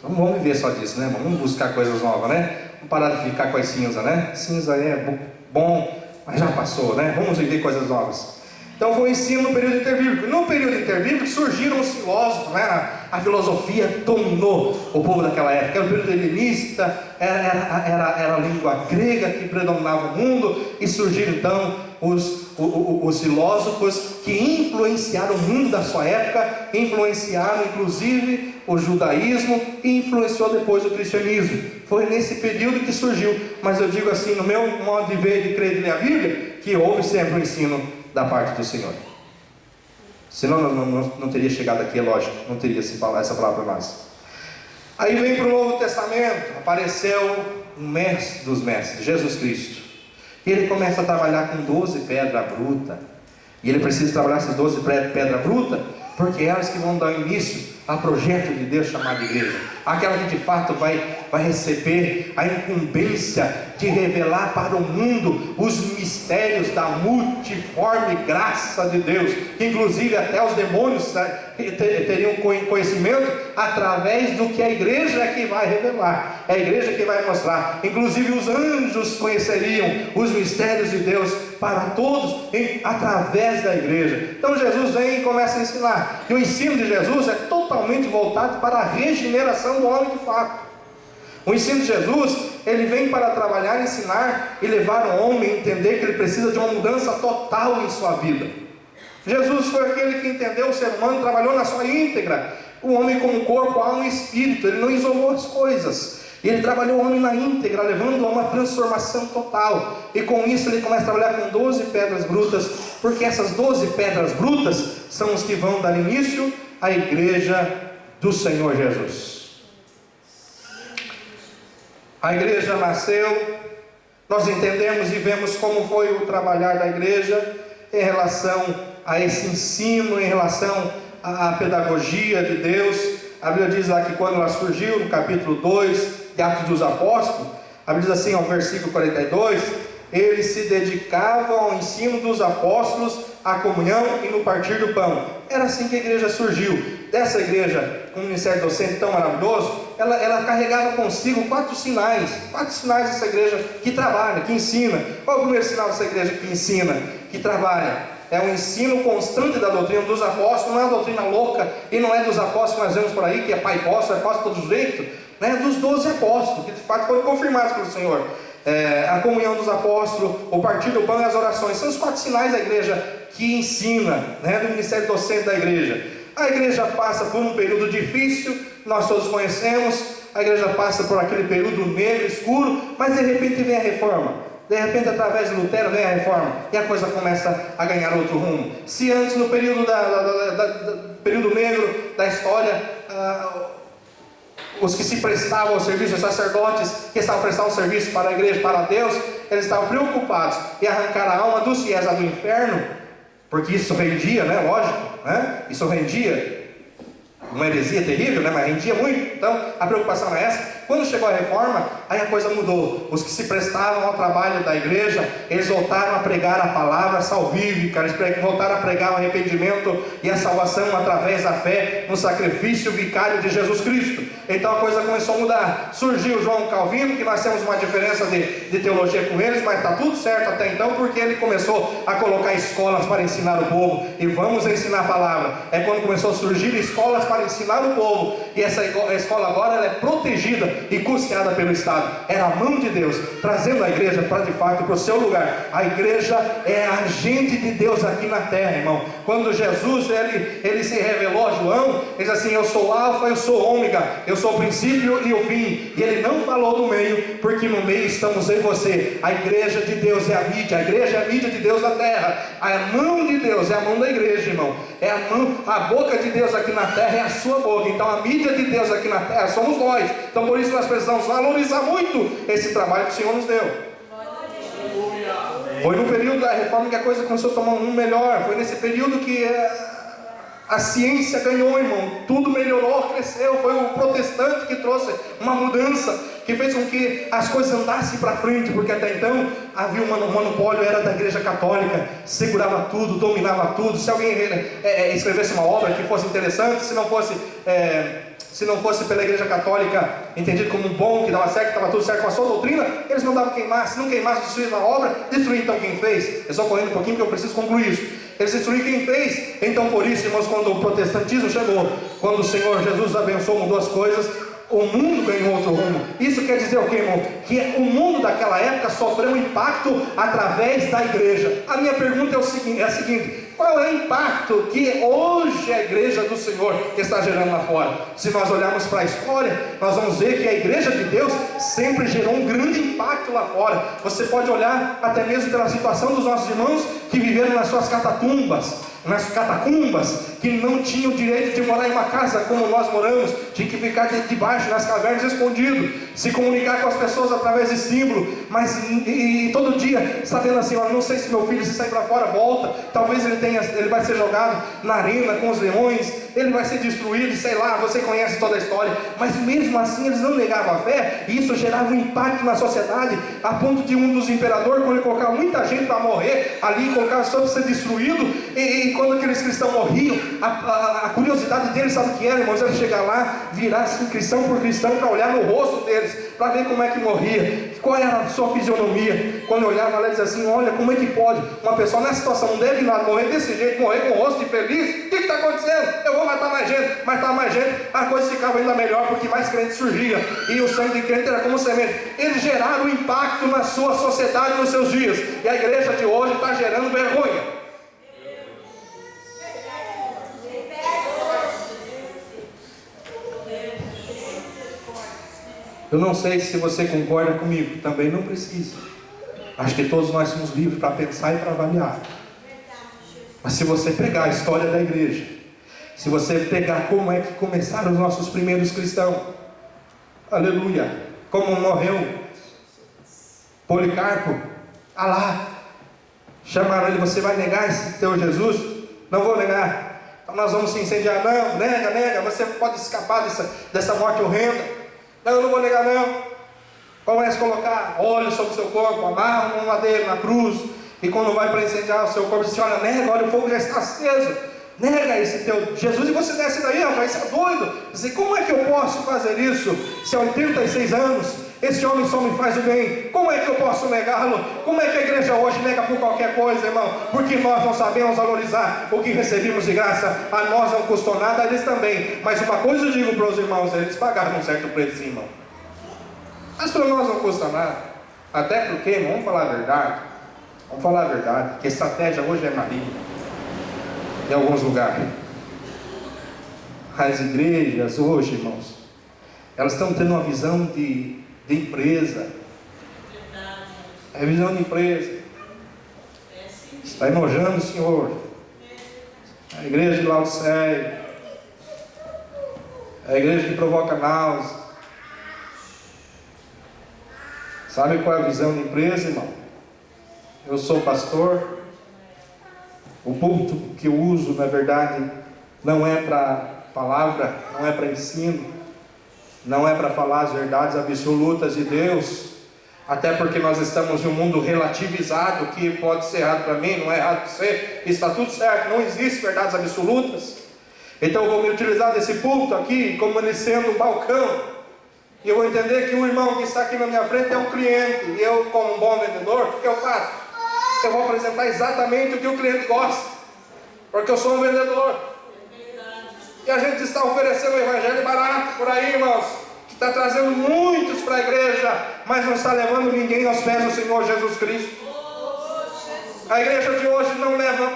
[SPEAKER 1] Não vamos viver só disso, né, irmão? Vamos buscar coisas novas, né? Vamos parar de ficar com as cinzas, né? Cinza é bom, mas já passou, né? Vamos viver coisas novas. Então foi o ensino no período interbíblico. No período interbíblico surgiram os filósofos, né? A filosofia dominou o povo daquela época. Era o período helenista, era a língua grega que predominava o mundo, e surgiram então os filósofos que influenciaram o mundo da sua época, influenciaram inclusive o judaísmo e influenciou depois o cristianismo. Foi nesse período que surgiu. Mas eu digo assim, no meu modo de ver, de crer e de ler a Bíblia, que houve sempre o ensino da parte do Senhor. Senão não teria chegado aqui, é lógico, não teria essa palavra para nós. Aí vem para o Novo Testamento, apareceu um mestre dos mestres, Jesus Cristo. E ele começa a trabalhar com 12 pedras brutas. E ele precisa trabalhar essas 12 pedras brutas, porque é elas que vão dar início ao projeto de Deus chamado igreja. Aquela que de fato vai receber a incumbência de revelar para o mundo os mistérios da multiforme graça de Deus, que inclusive até os demônios teriam conhecimento através do que a igreja é que vai revelar, é a igreja que vai mostrar. Inclusive os anjos conheceriam os mistérios de Deus para todos através da igreja. Então Jesus vem e começa a ensinar, e o ensino de Jesus é totalmente voltado para a regeneração do homem de fato. O ensino de Jesus, ele vem para trabalhar, ensinar e levar o homem a entender que ele precisa de uma mudança total em sua vida. Jesus foi aquele que entendeu o ser humano, trabalhou na sua íntegra, o homem como corpo, alma e espírito. Ele não isolou as coisas, ele trabalhou o homem na íntegra, levando a uma transformação total. E com isso ele começa a trabalhar com 12 pedras brutas, porque essas 12 pedras brutas são os que vão dar início à igreja do Senhor Jesus. A igreja nasceu, nós entendemos e vemos como foi o trabalhar da igreja em relação a esse ensino, em relação à pedagogia de Deus. A Bíblia diz lá que quando ela surgiu, no capítulo 2 de Atos dos Apóstolos, a Bíblia diz assim, ao versículo 42, eles se dedicavam ao ensino dos apóstolos, à comunhão e no partir do pão. Era assim que a igreja surgiu. Dessa igreja, com um ministério docente tão maravilhoso, ela carregava consigo 4 sinais dessa igreja que trabalha, que ensina. Qual é o primeiro sinal dessa igreja que ensina, que trabalha? É o ensino constante da doutrina dos apóstolos. Não é uma doutrina louca, e não é dos apóstolos que nós vemos por aí, que é pai apóstolo, é apóstolo de todo jeito, né? Dos 12 apóstolos, que de fato foram confirmados pelo Senhor. A comunhão dos apóstolos, o partir do pão e as orações, são os 4 sinais da igreja que ensina, né? Do ministério docente da igreja. A igreja passa por um período difícil, nós todos conhecemos. A igreja passa por aquele período negro, escuro, mas de repente vem a reforma. De repente, através de Lutero, vem a reforma, e a coisa começa a ganhar outro rumo. Se antes, no período período negro da história, os que se prestavam ao serviço, os sacerdotes que estavam prestando serviço para a igreja, para Deus, eles estavam preocupados em arrancar a alma dos fiéis do inferno, porque isso rendia, né? Lógico, né? Isso rendia. uma heresia terrível, né? Mas rendia muito, então a preocupação era essa. Quando chegou a reforma, aí a coisa mudou. Os que se prestavam ao trabalho da igreja, eles voltaram a pregar a palavra salvífica, eles voltaram a pregar o arrependimento e a salvação através da fé no sacrifício vicário de Jesus Cristo. Então a coisa começou a mudar. Surgiu João Calvino, que nós temos uma diferença de teologia com eles, mas está tudo certo até então, porque ele começou a colocar escolas para ensinar o povo, e vamos ensinar a palavra. É quando começou a surgir escolas para ensinar o povo, e essa escola agora ela é protegida e custeada pelo Estado. Era a mão de Deus trazendo a igreja para de fato para o seu lugar. A igreja é agente de Deus aqui na terra, irmão. Quando Jesus ele se revelou a João, ele diz assim: eu sou o alfa, eu sou o ômega, eu sou o princípio e o fim. E ele não falou do meio, porque no meio estamos eu e você. A igreja de Deus é a mídia, a igreja é a mídia de Deus na terra. A mão de Deus é a mão da igreja, irmão. É a boca de Deus aqui na terra é a sua boca. Então a mídia de Deus aqui na terra somos nós. Então por isso nós precisamos valorizar muito esse trabalho que o Senhor nos deu. Foi no período da reforma que a coisa começou a tomar um melhor. Foi nesse período que a ciência ganhou, irmão. Tudo melhorou, cresceu. Foi o protestante que trouxe uma mudança, que fez com que as coisas andassem para frente, porque até então havia um monopólio, era da igreja católica, segurava tudo, dominava tudo. Se alguém escrevesse uma obra que fosse interessante, se não fosse pela igreja católica entendido como um bom, que dava certo, que estava tudo certo com a sua doutrina, eles mandavam queimar. Se não queimasse, destruir a obra, destruir então quem fez. Eu estou correndo um pouquinho porque eu preciso concluir isso. Eles destruíram quem fez. Então por isso, irmãos, quando o protestantismo chegou, quando o Senhor Jesus abençoou, mudou as coisas, o mundo ganhou outro rumo. Isso quer dizer o que, irmão? Que o mundo daquela época sofreu um impacto através da igreja. A minha pergunta é a seguinte: qual é o impacto que hoje a igreja do Senhor está gerando lá fora? Se nós olharmos para a história, nós vamos ver que a igreja de Deus sempre gerou um grande impacto lá fora. Você pode olhar até mesmo pela situação dos nossos irmãos que viveram nas suas catacumbas, que não tinham o direito de morar em uma casa como nós moramos, tinha que ficar debaixo nas cavernas escondido, se comunicar com as pessoas através de símbolo, mas e todo dia sabendo assim: olha, não sei se meu filho, se sair para fora, volta, talvez ele vai ser jogado na arena com os leões, ele vai ser destruído, sei lá, você conhece toda a história. Mas mesmo assim eles não negavam a fé, e isso gerava um impacto na sociedade, a ponto de um dos imperadores, quando ele colocava muita gente para morrer ali, colocava só para ser destruído, e quando aqueles cristãos morriam, a curiosidade deles, sabe o que era, irmãos? Era chegar lá, virar assim, cristão por cristão, para olhar no rosto deles, para ver como é que morria, qual era a sua fisionomia. Quando eu olhava lá, eles diziam assim: olha, como é que pode uma pessoa nessa situação, não deve nada, morrer desse jeito, morrer com o rosto de feliz? O que está acontecendo? Eu vou matar mais gente. A coisa ficava ainda melhor, porque mais crentes surgia, e o sangue de crente era como semente. Eles geraram impacto na sua sociedade nos seus dias, e a igreja de hoje está gerando vergonha. Eu não sei se você concorda comigo, também não precisa. Acho que todos nós somos livres para pensar e para avaliar. Mas se você pegar a história da igreja, se você pegar como é que começaram os nossos primeiros cristãos, aleluia, como morreu Policarpo, lá, chamaram ele: você vai negar esse teu Jesus? Não vou negar. Então nós vamos se incendiar. Não, nega, você pode escapar dessa morte horrenda. Não, eu não vou negar não. Começa a colocar óleo sobre o seu corpo, amarra um madeiro na cruz, e quando vai para incendiar o seu corpo, você olha: nega, olha, o fogo já está aceso, nega esse teu Jesus, e você desce daí, rapaz, você é doido. Dizer, como é que eu posso fazer isso, se há 86 anos esse homem só me faz o bem? Como é que eu posso negá-lo? Como é que a igreja hoje nega por qualquer coisa, irmão? Porque nós não sabemos valorizar o que recebemos de graça. A nós não custou nada, a eles também. Mas uma coisa eu digo para os irmãos: eles pagaram um certo preço, irmão. Mas para nós não custa nada. Até porque, irmão, vamos falar a verdade, que a estratégia hoje é maligna em alguns lugares. As igrejas hoje, irmãos, elas estão tendo uma visão de empresa. É visão de empresa. Está enojando o Senhor. A igreja de Laodiceia, a igreja que provoca náusea. Sabe qual é a visão de empresa, irmão? Eu sou pastor. O púlpito que eu uso, na verdade, não é para palavra, não é para ensino, não é para falar as verdades absolutas de Deus, até porque nós estamos em um mundo relativizado, que pode ser errado para mim, não é errado para você, está tudo certo, não existe verdades absolutas. Então eu vou me utilizar desse púlpito aqui como ele sendo um balcão, e eu vou entender que o irmão que está aqui na minha frente é um cliente, e eu, como um bom vendedor, o que eu faço? Eu vou apresentar exatamente o que o cliente gosta, porque eu sou um vendedor. E a gente está oferecendo o evangelho barato por aí, irmãos, que está trazendo muitos para a igreja, mas não está levando ninguém aos pés do Senhor Jesus Cristo. A igreja de hoje não leva,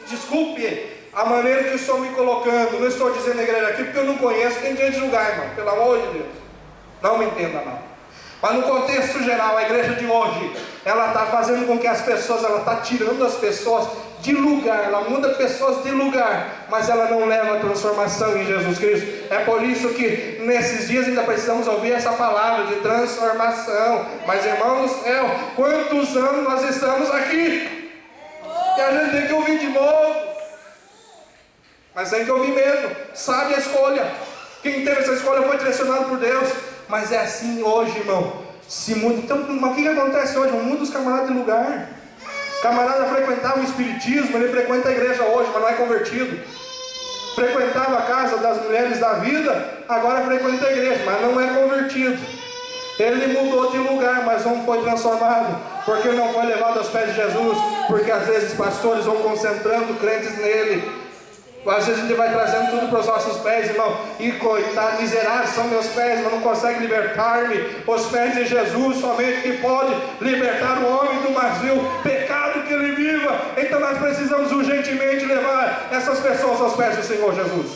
[SPEAKER 1] desculpe a maneira que eu estou me colocando, não estou dizendo a igreja aqui porque eu não conheço, tem dia de julgar, irmão, pelo amor de Deus, não me entenda não. Mas no contexto geral, a igreja de hoje, ela está fazendo com que as pessoas, ela está tirando as pessoas de lugar, ela muda pessoas de lugar, mas ela não leva a transformação em Jesus Cristo. É por isso que nesses dias ainda precisamos ouvir essa palavra de transformação. Mas irmão do céu, quantos anos nós estamos aqui? E a gente tem que ouvir de novo, mas tem que ouvir mesmo. Sabe a escolha, quem teve essa escolha foi direcionado por Deus. Mas é assim hoje, irmão, se muda. Então, mas o que acontece hoje? Muda os camaradas de lugar. O camarada frequentava o espiritismo, ele frequenta a igreja hoje, mas não é convertido. Frequentava a casa das mulheres da vida, agora frequenta a igreja, mas não é convertido. Ele mudou de lugar, mas não foi transformado, porque não foi levado aos pés de Jesus, porque às vezes pastores vão concentrando crentes nele. Às vezes a gente vai trazendo tudo para os nossos pés, irmão, e coitado, miseráveis são meus pés, mas não consegue libertar-me. Os pés de Jesus somente que pode libertar o homem do mais vil pecado que ele viva. Então nós precisamos urgentemente levar essas pessoas aos pés do Senhor Jesus.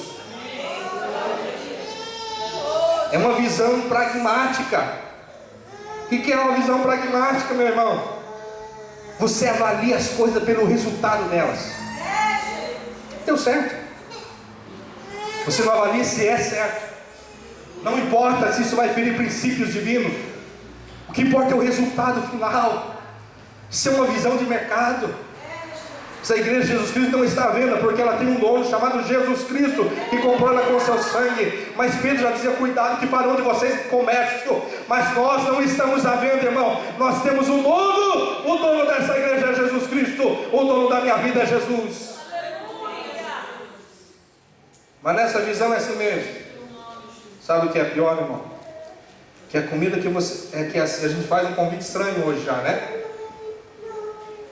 [SPEAKER 1] É uma visão pragmática. O que é uma visão pragmática, meu irmão? Você avalia as coisas pelo resultado delas. Deu certo. Você não avalia se é certo. Não importa se isso vai ferir princípios divinos. O que importa é o resultado final. Isso é uma visão de mercado. Essa igreja de Jesus Cristo não está à venda, porque ela tem um dono chamado Jesus Cristo, que comprou ela com seu sangue. Mas Pedro já dizia: cuidado que farão de vocês comércio. Mas nós não estamos à venda, irmão. Nós temos um dono. O dono dessa igreja é Jesus Cristo. O dono da minha vida é Jesus. Mas nessa visão é assim mesmo. Sabe o que é pior, irmão? Que a comida que você... É que a gente faz um convite estranho hoje já, né?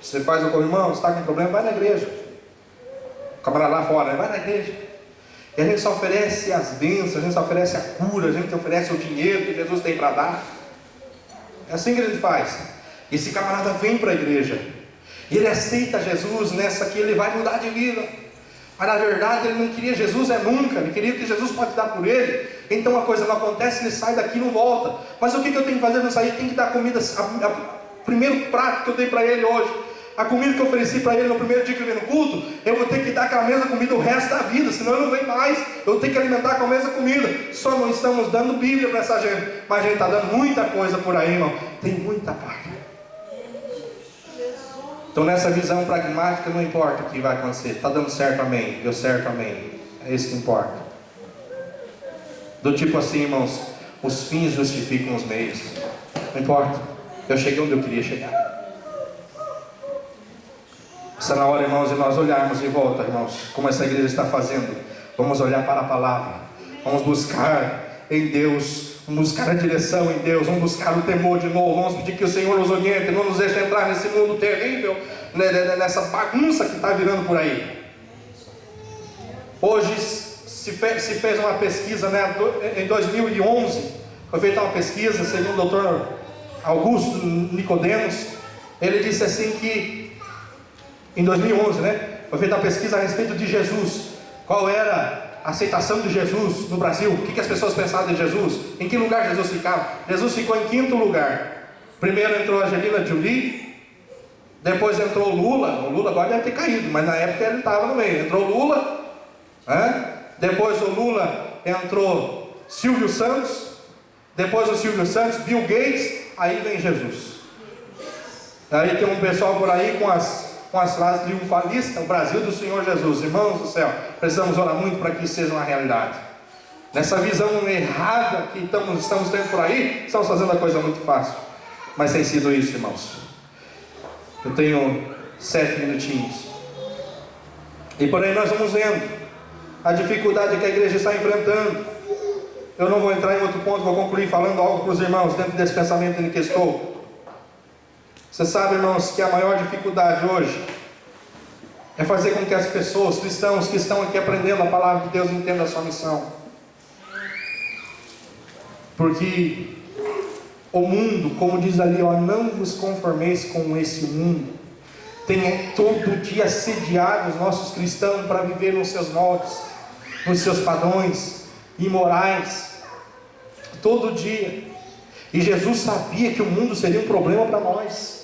[SPEAKER 1] Você faz o irmão, você está com problema, vai na igreja. O camarada lá fora, vai na igreja. E a gente só oferece as bênçãos, a gente só oferece a cura, a gente oferece o dinheiro que Jesus tem para dar. É assim que a gente faz. Esse camarada vem para a igreja, e ele aceita Jesus nessa que ele vai mudar de vida. Mas na verdade ele não queria Jesus nunca, ele queria que Jesus pode dar por ele. Então a coisa não acontece, ele sai daqui e não volta. Mas o que eu tenho que fazer para sair? Tem que dar comida, o primeiro prato que eu dei para ele hoje, a comida que eu ofereci para ele no primeiro dia que ele veio no culto, eu vou ter que dar aquela mesma comida o resto da vida, senão ele não vem mais. Eu tenho que alimentar com a mesma comida. Só não estamos dando Bíblia para essa gente, mas a gente está dando muita coisa por aí, irmão. Tem muita parte. Então nessa visão pragmática não importa o que vai acontecer. Está dando certo, amém. Deu certo, amém. É isso que importa. Do tipo assim, irmãos, os fins justificam os meios. Não importa, eu cheguei onde eu queria chegar. Está na hora, irmãos, de nós olharmos de volta, irmãos, como essa igreja está fazendo. Vamos olhar para a palavra. Vamos buscar em Deus. Vamos buscar a direção em Deus, vamos buscar o temor de novo, vamos pedir que o Senhor nos oriente, não nos deixe entrar nesse mundo terrível, nessa bagunça que está virando por aí. Hoje se fez uma pesquisa, né, em 2011, foi feita uma pesquisa, segundo o Dr. Augusto Nicodemos. Ele disse assim que, em 2011, né, foi feita uma pesquisa a respeito de Jesus, qual era a aceitação de Jesus no Brasil, o que as pessoas pensavam de Jesus, em que lugar Jesus ficava. Jesus ficou em 5º lugar. Primeiro entrou a Angelina Jolie, depois entrou Lula. O Lula agora deve ter caído, mas na época ele estava no meio. Entrou Lula, depois do Lula entrou Silvio Santos, depois do Silvio Santos, Bill Gates, aí vem Jesus. Aí tem um pessoal por aí com as com as frases triunfalistas, o Brasil do Senhor Jesus. Irmãos do céu, precisamos orar muito para que isso seja uma realidade. Nessa visão errada que estamos tendo por aí, estamos fazendo a coisa muito fácil. Mas tem sido isso, irmãos. Eu tenho 7 minutinhos. E por aí nós vamos vendo a dificuldade que a igreja está enfrentando. Eu não vou entrar em outro ponto, vou concluir falando algo para os irmãos dentro desse pensamento em que estou. Você sabe, irmãos, que a maior dificuldade hoje é fazer com que as pessoas, cristãos que estão aqui aprendendo a palavra de Deus, entendam a sua missão. Porque o mundo, como diz ali, ó, não vos conformeis com esse mundo, tem todo dia assediado os nossos cristãos para viver nos seus moldes, nos seus padrões imorais, todo dia. E Jesus sabia que o mundo seria um problema para nós.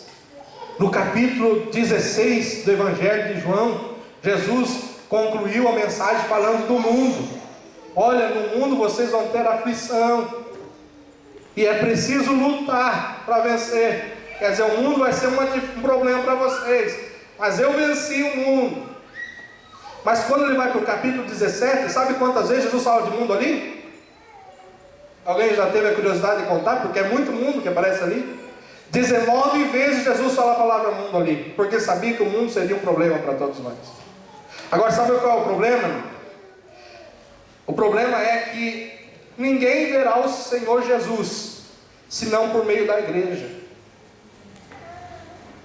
[SPEAKER 1] No capítulo 16 do Evangelho de João, Jesus concluiu a mensagem falando do mundo. Olha, no mundo vocês vão ter aflição, e é preciso lutar para vencer. Quer dizer, o mundo vai ser um problema para vocês, mas eu venci o mundo. Mas quando ele vai para o capítulo 17, sabe quantas vezes Jesus fala de mundo ali? Alguém já teve a curiosidade de contar? Porque é muito mundo que aparece ali. 19 vezes Jesus fala a palavra mundo ali, porque sabia que o mundo seria um problema para todos nós. Agora, sabe qual é o problema? O problema é que ninguém verá o Senhor Jesus senão por meio da igreja.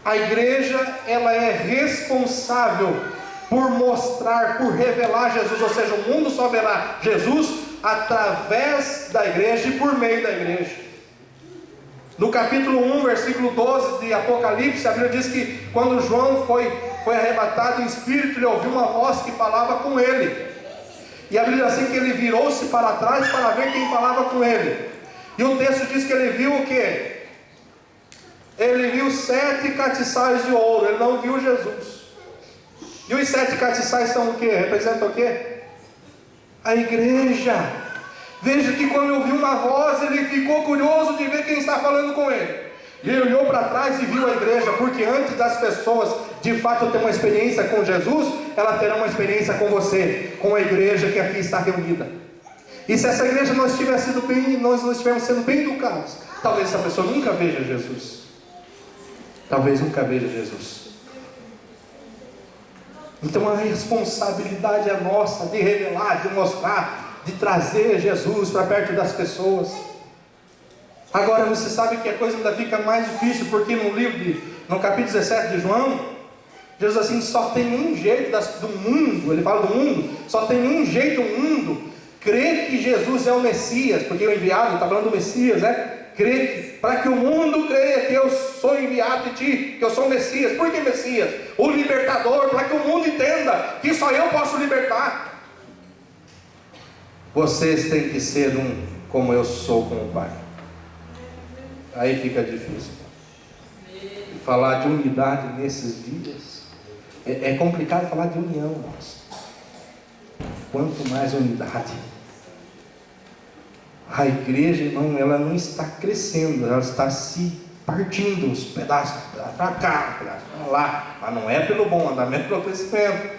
[SPEAKER 1] A igreja, ela é responsável por mostrar, por revelar Jesus. Ou seja, o mundo só verá Jesus através da igreja e por meio da igreja. No capítulo 1, versículo 12 de Apocalipse, a Bíblia diz que quando João foi arrebatado em espírito, ele ouviu uma voz que falava com ele. E a Bíblia diz assim que ele virou-se para trás para ver quem falava com ele. E o texto diz que ele viu o quê? Ele viu 7 castiçais de ouro, ele não viu Jesus. E os 7 castiçais são o quê? Representam o quê? A igreja. Veja que quando ouviu uma voz, ele ficou curioso de ver quem está falando com ele. E ele olhou para trás e viu a igreja, porque antes das pessoas de fato ter uma experiência com Jesus, ela terá uma experiência com você, com a igreja que aqui está reunida. E se essa igreja nós não estivermos sendo bem educados, talvez essa pessoa nunca veja Jesus. Talvez nunca veja Jesus. Então a responsabilidade é nossa de revelar, de mostrar, de trazer Jesus para perto das pessoas. Agora você sabe que a coisa ainda fica mais difícil, porque no capítulo 17 de João, Jesus assim, só tem um jeito do mundo, ele fala do mundo, só tem um jeito o mundo crer que Jesus é o Messias, porque o enviado, está falando do Messias, né? Para que o mundo creia que eu sou enviado de ti, que eu sou o Messias. Por que Messias? O libertador, para que o mundo entenda que só eu posso libertar. Vocês têm que ser um como eu sou com o Pai. Aí fica difícil. Falar de unidade nesses dias é complicado falar de união, irmãos. Quanto mais unidade. A igreja, irmão, ela não está crescendo, ela está se partindo os pedaços para cá, para lá. Mas não é pelo bom andamento, pelo crescimento.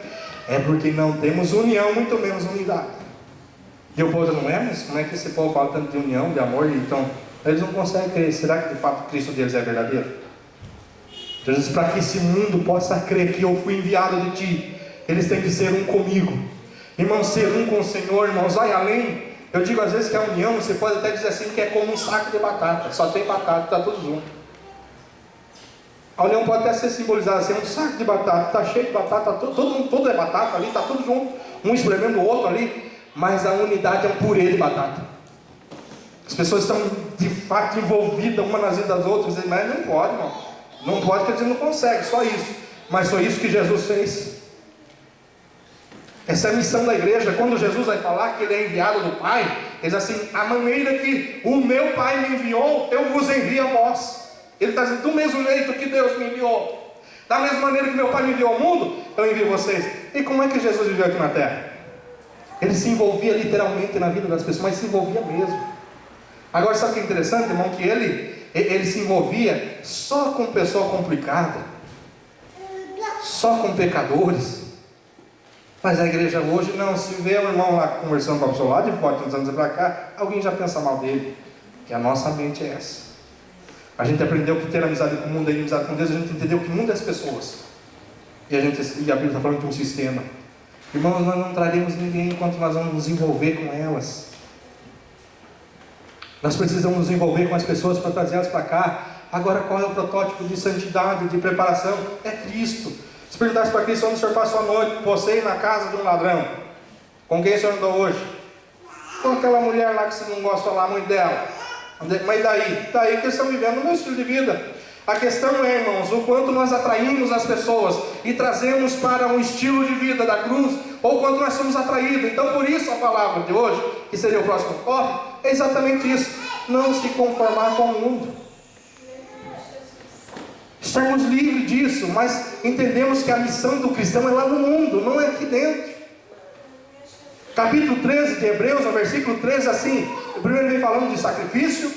[SPEAKER 1] É porque não temos união, muito menos unidade. E o povo não é, mas como é que esse povo fala tanto de união, de amor? Então, eles não conseguem crer. Será que de fato o Cristo deles é verdadeiro? Jesus, para que esse mundo possa crer que eu fui enviado de ti, eles têm que ser um comigo. Irmãos, ser um com o Senhor, irmãos, vai além. Eu digo às vezes que a união, você pode até dizer assim, que é como um saco de batata, só tem batata, está tudo junto. A união pode até ser simbolizada assim, um saco de batata, está cheio de batata, tudo é batata ali, está tudo junto, um espremendo o outro ali, mas a unidade é um purê de batata. As pessoas estão de fato envolvidas uma nas vidas das outras, mas não pode, irmão. Não pode, quer dizer, não consegue, só isso. Mas foi isso que Jesus fez. Essa é a missão da igreja. Quando Jesus vai falar que ele é enviado do Pai, ele diz assim, a maneira que o meu Pai me enviou, eu vos envio a vós. Ele está dizendo, do mesmo jeito que Deus me enviou, da mesma maneira que meu Pai me enviou ao mundo, eu envio vocês. E como é que Jesus viveu aqui na terra? Ele se envolvia literalmente na vida das pessoas, mas se envolvia mesmo. Agora sabe o que é interessante, irmão? Que ele se envolvia só com pessoa complicada, só com pecadores. Mas a igreja hoje não, se vê o irmão lá conversando com a pessoa lá de fora, uns anos para cá, alguém já pensa mal dele. Que a nossa mente é essa. A gente aprendeu que ter amizade com o mundo é amizade com Deus, a gente entendeu que o mundo é as pessoas. E a Bíblia está falando de um sistema. Irmãos, nós não traremos ninguém enquanto nós vamos nos envolver com elas. Nós precisamos nos envolver com as pessoas para trazer elas para cá. Agora, qual é o protótipo de santidade, de preparação? É Cristo. Se perguntasse para Cristo, onde o Senhor passou a noite? Você ir na casa de um ladrão. Com quem o Senhor andou hoje? Com aquela mulher lá que você não gosta lá muito dela. Mas daí? Daí que eles estão vivendo o meu estilo de vida. A questão é, irmãos, o quanto nós atraímos as pessoas e trazemos para um estilo de vida da cruz, ou quanto nós somos atraídos. Então, por isso a palavra de hoje, que seria o próximo tópico, é exatamente isso: não se conformar com o mundo. Estamos livres disso, mas entendemos que a missão do cristão é lá no mundo, não é aqui dentro. Capítulo 13 de Hebreus, no versículo 13, assim, o primeiro vem falando de sacrifício,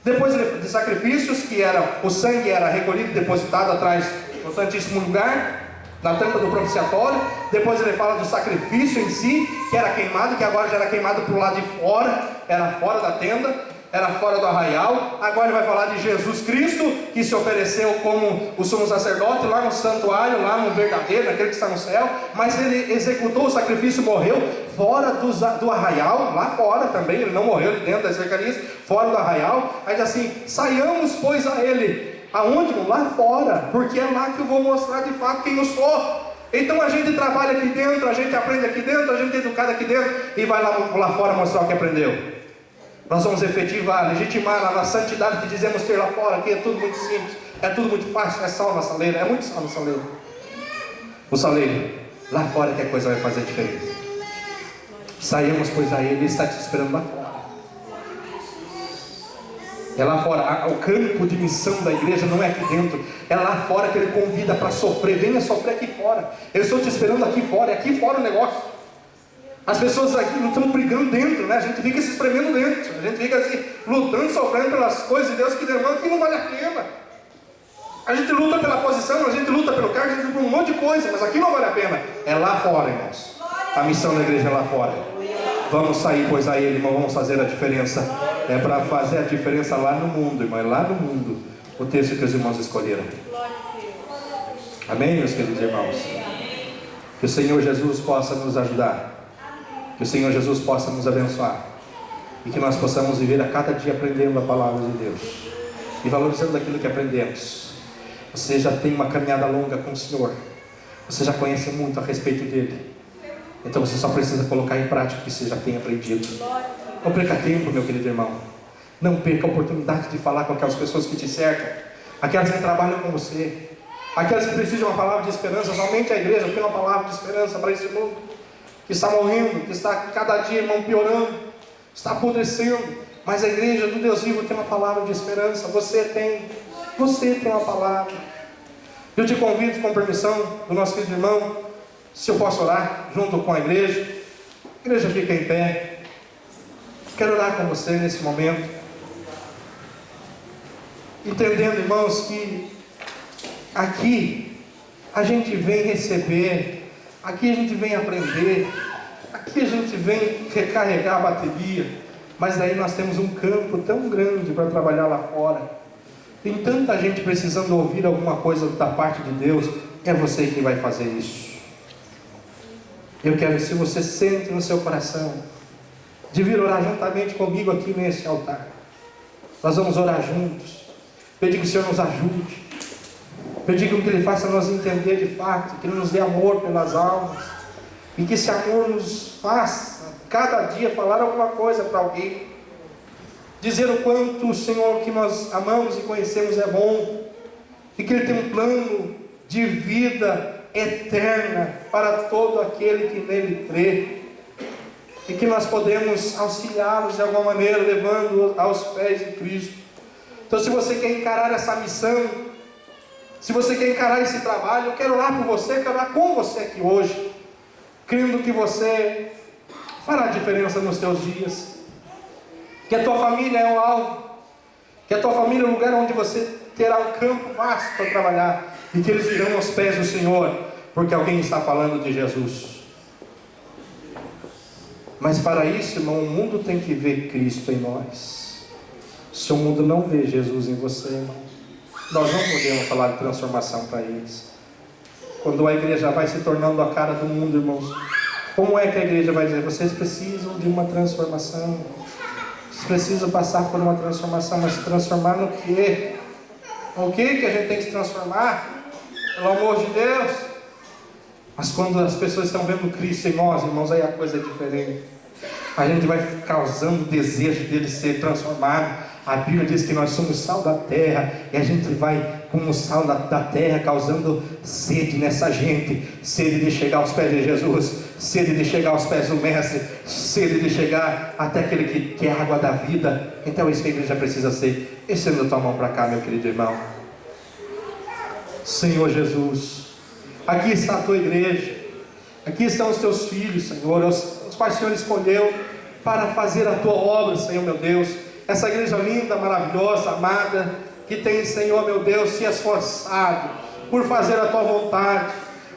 [SPEAKER 1] depois de sacrifícios, que o sangue era recolhido e depositado atrás do Santíssimo Lugar, na tampa do propiciatório. Depois ele fala do sacrifício em si, que era queimado, que agora já era queimado para o lado de fora, era fora da tenda, era fora do arraial. Agora ele vai falar de Jesus Cristo, que se ofereceu como o sumo sacerdote lá no santuário, lá no verdadeiro, naquele que está no céu. Mas ele executou o sacrifício, morreu fora do arraial, lá fora também. Ele não morreu dentro das cercanias, fora do arraial. Aí diz assim: saiamos pois a ele. Aonde? Lá fora, porque é lá que eu vou mostrar de fato quem eu sou. Então a gente trabalha aqui dentro, a gente aprende aqui dentro, a gente é educado aqui dentro e vai lá fora mostrar o que aprendeu. Nós vamos efetivar, legitimar na santidade que dizemos ter lá fora. Aqui é tudo muito simples, é tudo muito fácil, é sal na saleira, é muito sal na saleira. O saleiro, lá fora que a coisa vai fazer diferença. Saímos pois a ele, ele está te esperando lá fora. É lá fora, o campo de missão da igreja não é aqui dentro, é lá fora que ele convida para sofrer. Venha sofrer aqui fora, eu estou te esperando aqui fora, é aqui fora o negócio. As pessoas aqui não estão brigando dentro, né? A gente fica se espremendo dentro, a gente fica assim, lutando, sofrendo pelas coisas de Deus que demandam, que não vale a pena. A gente luta pela posição, a gente luta pelo cargo, a gente luta por um monte de coisa, mas aqui não vale a pena. É lá fora, irmãos. A missão da igreja é lá fora. Vamos sair, pois a ele, irmão, vamos fazer a diferença. É para fazer a diferença lá no mundo, irmão, é lá no mundo. O texto que os irmãos escolheram. Amém, meus queridos irmãos? Que o Senhor Jesus possa nos ajudar. Que o Senhor Jesus possa nos abençoar. E que nós possamos viver a cada dia aprendendo a palavra de Deus. E valorizando aquilo que aprendemos. Você já tem uma caminhada longa com o Senhor. Você já conhece muito a respeito dele. Então você só precisa colocar em prática o que você já tem aprendido. Não perca tempo, meu querido irmão. Não perca a oportunidade de falar com aquelas pessoas que te cercam. Aquelas que trabalham com você. Aquelas que precisam de uma palavra de esperança. Somente a igreja tem uma palavra de esperança para esse mundo que está morrendo, que está cada dia, irmão, piorando, está apodrecendo. Mas a igreja do Deus vivo tem uma palavra de esperança. Você tem uma palavra. Eu te convido, com permissão do nosso querido irmão, se eu posso orar junto com a igreja. A igreja fica em pé. Quero orar com você nesse momento, entendendo, irmãos, que aqui a gente vem receber, aqui a gente vem aprender, aqui a gente vem recarregar a bateria, mas daí nós temos um campo tão grande para trabalhar lá fora. Tem tanta gente precisando ouvir alguma coisa da parte de Deus. É você que vai fazer isso. Eu quero que, se você sente no seu coração de vir orar juntamente comigo aqui nesse altar, nós vamos orar juntos, pedir que o Senhor nos ajude, pedir que Ele faça nós entender de fato, que Ele nos dê amor pelas almas, e que esse amor nos faça cada dia falar alguma coisa para alguém, dizer o quanto o Senhor que nós amamos e conhecemos é bom, e que Ele tem um plano de vida eterna para todo aquele que nele crê, e que nós podemos auxiliá-los de alguma maneira, levando-os aos pés de Cristo. Então, se você quer encarar essa missão, se você quer encarar esse trabalho, eu quero orar por você, quero orar com você aqui hoje, crendo que você fará diferença nos teus dias, que a tua família é o alvo, que a tua família é o lugar onde você terá um campo vasto para trabalhar, e que eles irão aos pés do Senhor, porque alguém está falando de Jesus. Mas para isso, irmão, o mundo tem que ver Cristo em nós. Se o mundo não vê Jesus em você, irmão, nós não podemos falar de transformação para eles. Quando a igreja vai se tornando a cara do mundo, irmãos, como é que a igreja vai dizer? Vocês precisam de uma transformação. Vocês precisam passar por uma transformação. Mas transformar no quê? O que que a gente tem que se transformar? Pelo amor de Deus. Mas quando as pessoas estão vendo Cristo em nós, irmãos, aí a coisa é diferente. A gente vai causando o desejo dele ser transformado. A Bíblia diz que nós somos sal da terra, e a gente vai, como sal da terra, causando sede nessa gente. Sede de chegar aos pés de Jesus, sede de chegar aos pés do Mestre, sede de chegar até aquele que quer a água da vida. Então isso que a igreja precisa ser. Estenda a tua mão para cá, meu querido irmão. Senhor Jesus, aqui está a tua igreja, aqui estão os teus filhos, Senhor, os quais o Senhor escolheu para fazer a tua obra, Senhor meu Deus. Essa igreja linda, maravilhosa, amada, que tem, Senhor meu Deus, se esforçado por fazer a tua vontade,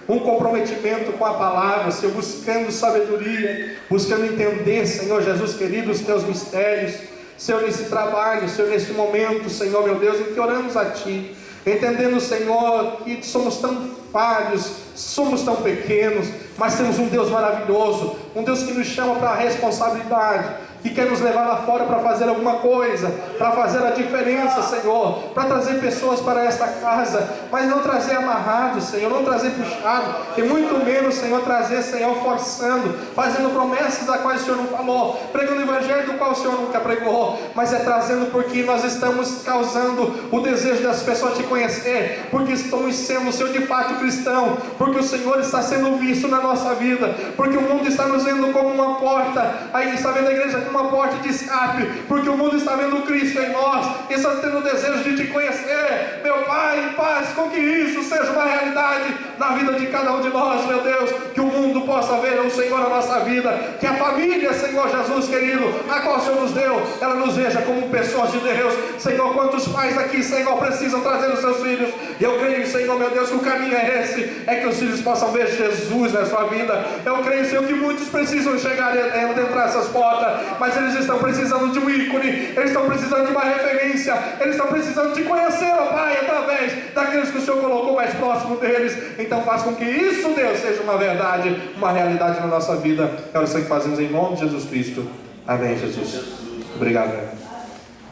[SPEAKER 1] um comprometimento com a palavra, Senhor, buscando sabedoria, buscando entender, Senhor Jesus querido, os teus mistérios, Senhor, nesse trabalho, Senhor, nesse momento, Senhor meu Deus, em que oramos a Ti, entendendo, Senhor, que somos tão falhos, somos tão pequenos, mas temos um Deus maravilhoso, um Deus que nos chama para a responsabilidade, que quer nos levar lá fora para fazer alguma coisa, para fazer a diferença, Senhor, para trazer pessoas para esta casa, mas não trazer amarrado, Senhor, não trazer puxado, e muito menos, Senhor, trazer, Senhor, forçando, fazendo promessas da qual o Senhor não falou, pregando o evangelho do qual o Senhor nunca pregou, mas é trazendo porque nós estamos causando o desejo das pessoas te conhecer, porque estamos sendo, Senhor, de fato cristão, porque o Senhor está sendo visto na nossa vida, porque o mundo está nos vendo como uma porta, aí está vendo a igreja como uma porta de escape, porque o mundo está vendo Cristo em nós, e está tendo o desejo de te conhecer, meu Pai, paz com que isso seja uma realidade na vida de cada um de nós, meu Deus, que o mundo possa ver o Senhor na nossa vida, que a família, Senhor Jesus querido, a qual o Senhor nos deu, ela nos veja como pessoas de Deus, Senhor. Quantos pais aqui, Senhor, precisam trazer os seus filhos, e eu creio, Senhor, meu Deus, que o caminho é esse, é que os filhos possam ver Jesus na sua vida. Eu creio, Senhor, que muitos precisam chegar e entrar essas portas, mas eles estão precisando de um ícone, eles estão precisando de uma referência, eles estão precisando de conhecer, ó Pai, através daqueles que o Senhor colocou mais próximo deles. Então faz com que isso, Deus, seja uma verdade, uma realidade na nossa vida. É oração que fazemos em nome de Jesus Cristo. Amém, Jesus. Obrigado,